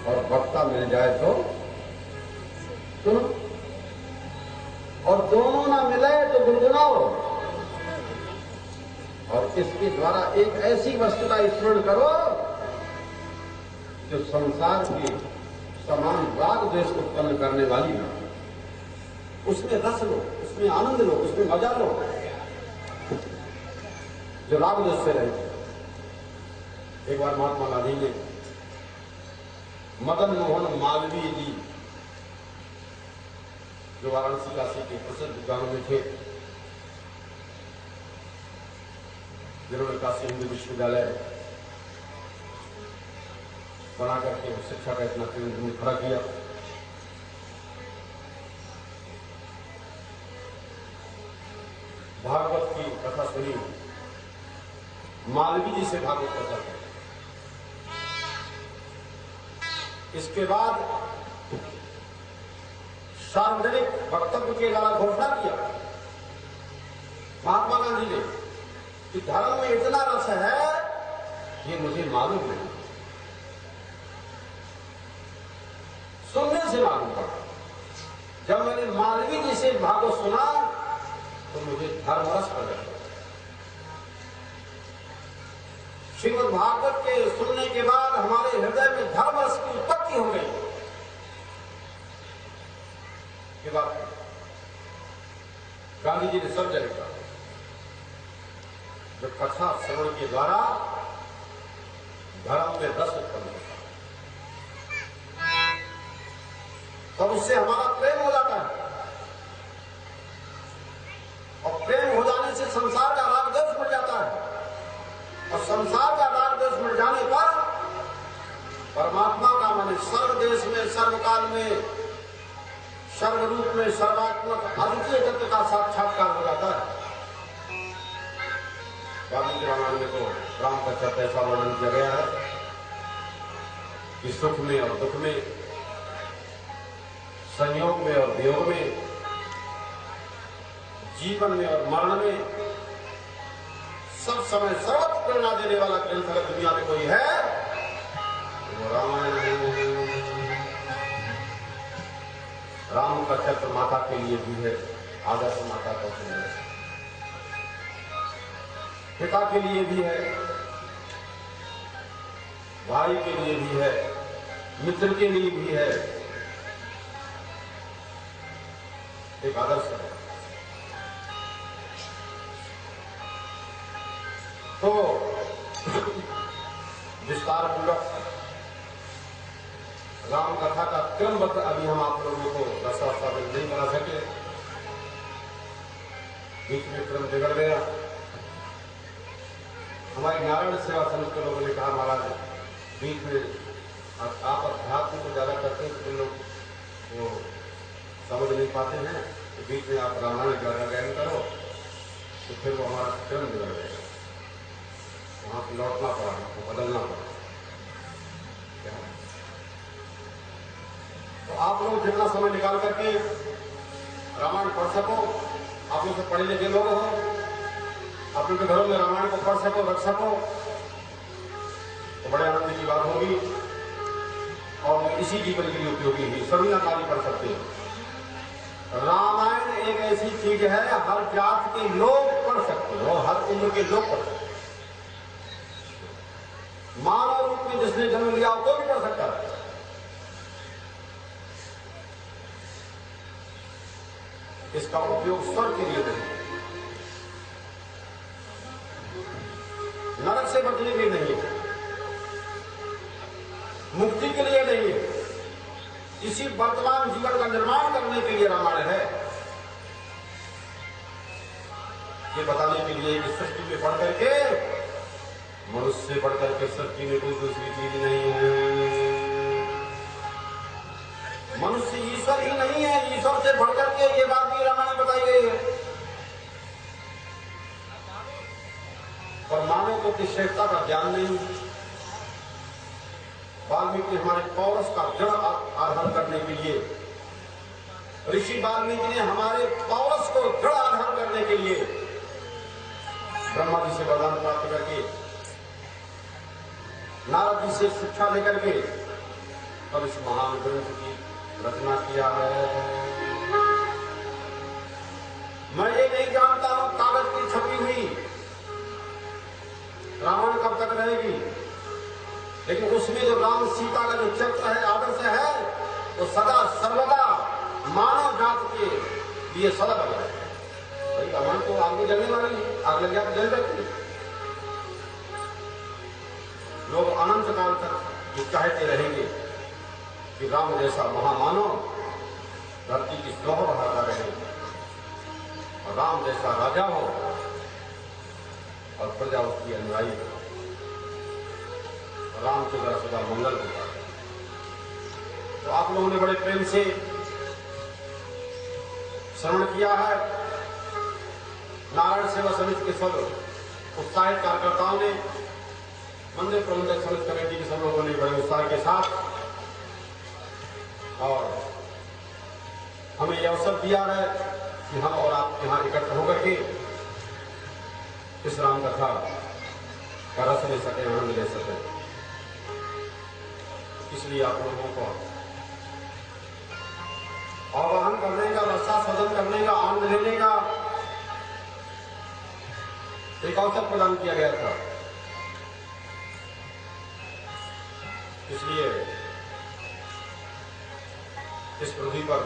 और वक्ता मिल जाए तो सुनो, और दोनों ना मिले तो गुनगुनाओ। और इसके द्वारा एक ऐसी वस्तु का स्मरण करो जो संसार के समान राग द्वेष उत्पन्न करने वाली ना, उसमें रस लो, उसमें आनंद लो, उसमें मजा लो, जो राग द्वेष से रहे। एक बार महात्मा गांधी ने मदन मोहन मालवीय जी, जो वाराणसी काशी के प्रसिद्ध विद्वानों में थे, जिन्होंने काशी हिंदू विश्वविद्यालय बना करके शिक्षा का इतना केंद्र खड़ा किया, भागवत की कथा सुनी, मालवीय जी से भागवत कथा सुनी। इसके बाद सार्वजनिक वक्तव्य के द्वारा घोषणा किया महात्मा गांधी ने कि धर्म में इतना रस है ये मुझे मालूम नहीं, सुनने से मालूम पड़ा। जब मैंने मालवीय जी से भागवत सुना तो मुझे धर्म रस प्रकट हुआ। श्रीमद् भागवत के सुनने के बाद हमारे हृदय में धर्म रस की उत्पत्ति हो गई। के बाद गांधी जी ने सब जगह कहा, जो कथा श्रवण के द्वारा धर्म में रस उत्पन्न होता है, तब उससे हमारा प्रेम हो जाता है, और प्रेम हो जाने से संसार का राग द्वेष मिट जाता है, और संसार का राग द्वेष मिट जाने पर परमात्मा का माने सर्व देश में, सर्वकाल में, सर्व रूप में सर्वात्मक अद्वितीय तत्व का साक्षात्कार हो जाता है। वाल्मीकि रामायण में तो राम का चरित्र ऐसा वर्णन किया गया है कि सुख में और दुख में, संयोग में और वियोग में, जीवन में और मरण में, सब समय सर्वत्र प्रेरणा देने वाला ग्रंथ अगर दुनिया में कोई है वो रामायण है। राम का चरित्र माता के लिए भी है, आदर्श माता का सुंदर, पिता के लिए भी है, भाई के लिए भी है, मित्र के लिए भी है, एक आदर्श है। तो विस्तार पूर्वक राम कथा का क्रमबद्ध अभी हम आप लोगों को दस्तावेज नहीं बना सके, बीच में क्रम बिगड़ गया। हमारे नारायण सेवा समिति के लोगों ने कहा, महाराज बीच में आप अध्यात्म को ज्यादा करते हैं तो लोग वो समझ नहीं पाते हैं, तो बीच में आप रामायण ज्यादा गायन करो तो फिर वो हमारा क्रम बिगड़ जाएगा, वहां से लौटना पड़ा, हमको बदलना पड़ा। तो आप लोग जितना समय निकाल करके रामायण पढ़ सको, आप लोग से पढ़े लिखे लोग हो, आप लोग के घरों में रामायण को पढ़ सको, रख सको, तो बड़े आनंद की बात होगी, और इसी जीवन के लिए उपयोगी ही सभी नारी पढ़ सकते हैं। रामायण एक ऐसी चीज है हर जात के लोग पढ़ सकते हो, हर उम्र के लोग पढ़ सकते, मानव रूप में जिसने जन्म लिया वो भी पढ़ सकता है। इसका उपयोग स्वर्ग के लिए नहीं, नरक से बचने के लिए नहीं है, मुक्ति के लिए नहीं है, इसी वर्तमान जीवन का निर्माण करने के लिए रामायण है। ये बताने के लिए कि सृष्टि में पढ़ करके मनुष्य से बढ़कर के सृष्टि में कोई दूसरी चीज नहीं है। मनुष्य ईश्वर ही नहीं है, ईश्वर से बढ़कर के ये बात भी रामायण बताई गई है। और मानव को की श्रेष्ठता का ज्ञान नहीं। वाल्मीकि हमारे पौरस का जड़ आधार करने के लिए, ऋषि वाल्मीकि ने हमारे पौरस को जड़ आधार करने के लिए ब्रह्मा जी से वरदान प्राप्त करके, नारद जी से शिक्षा लेकर के अब इस महान ग्रंथ की रचना किया है। मैं ये नहीं जानता हूं कागज की छपी हुई रामायण कब तक रहेगी, लेकिन उसमें जो राम सीता का जो चरित्र है, आदर्श है, वो सदा सर्वदा मानव जात के लिए सदा बना है। भाई रामायण तो आग में जलने वाली है, आग लग जाए तो जल जाती है। लोग अनंत काल तक ये चाहते रहेंगे कि राम जैसा महामानव धरती की शोभा बढ़ाता रहे और राम जैसा राजा हो और प्रजा उसकी अनुयायी हो। राम के द्वारा सदा मंगल होता है। तो आप लोगों ने बड़े प्रेम से श्रवण किया है। नारायण सेवा समिति के सब उत्साहित कार्यकर्ताओं ने, मंदिर प्रबंधक समिति कमेटी के सब लोगों ने बड़े उत्साह के साथ और हमें यह अवसर दिया है कि हम और आप यहाँ इकट्ठा होकर के इस राम कथा का रस ले सके, आनंद ले सके। इसलिए आप लोगों को आवाहन करने का, रक्षा सदन करने का, आनंद लेने का एक अवसर प्रदान किया गया था। इसलिए इस पृथ्वी पर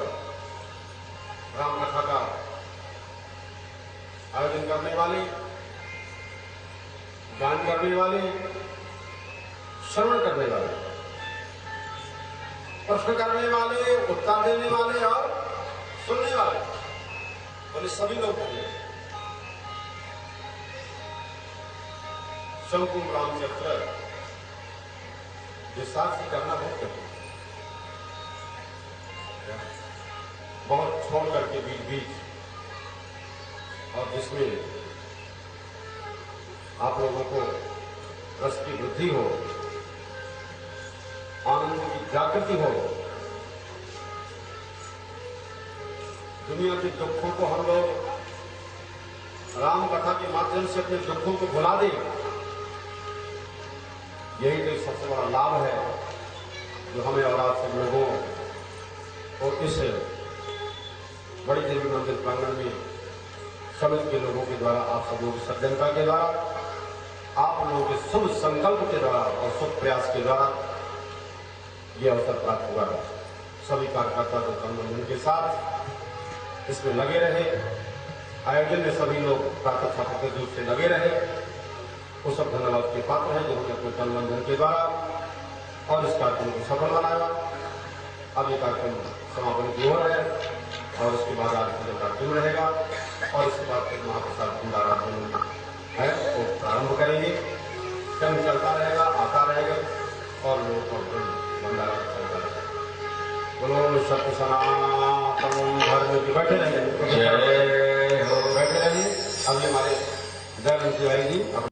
राम कथा का आयोजन करने वाले, गान करने वाले, श्रवण करने वाले, प्रश्न करने वाले, उत्तर देने वाले और सुनने वाले, बोले सभी लोग थे। शंकुम रामचक्र ये साक्षी करना बहुत कठिन, बहुत छोड़ करके बीच बीच, और जिसमें आप लोगों को रस की वृद्धि हो, आनंद की जागृति हो, दुनिया के दुखों को हम लोग राम कथा के माध्यम से अपने दुखों को भुला दें। यही तो सबसे बड़ा लाभ है जो हमें और आप सब लोगों को इस बड़ी देवी मंदिर प्रांगण में समिति के लोगों के द्वारा, आप सब लोगों की सज्जनता के द्वारा, आप लोगों के शुभ संकल्प के द्वारा और शुभ प्रयास के द्वारा ये अवसर प्राप्त हुआ है। सभी कार्यकर्ता जो तन के साथ इसमें लगे रहे, आयोजन में सभी लोग प्रातः रूप से लगे रहे, वो सब धन्यवाद के पात्र है जिन्होंने अपने तन मन के द्वारा और इस कार्यक्रम को सफल बनाया। अब ये कार्यक्रम समापन की ओर है और उसके बाद आरती का कार्यक्रम रहेगा और इसके बाद फिर महाप्रसाद भंडारा है वो प्रारंभ करेंगे। क्रम चलता रहेगा, आता रहेगा और लोग भंडारा चलता रहेगा। बोलो सत्य सनातन धर्म की बैठे रहेंगे, बैठे रहेंगे। अभी हमारे दयानंद तिवारी जी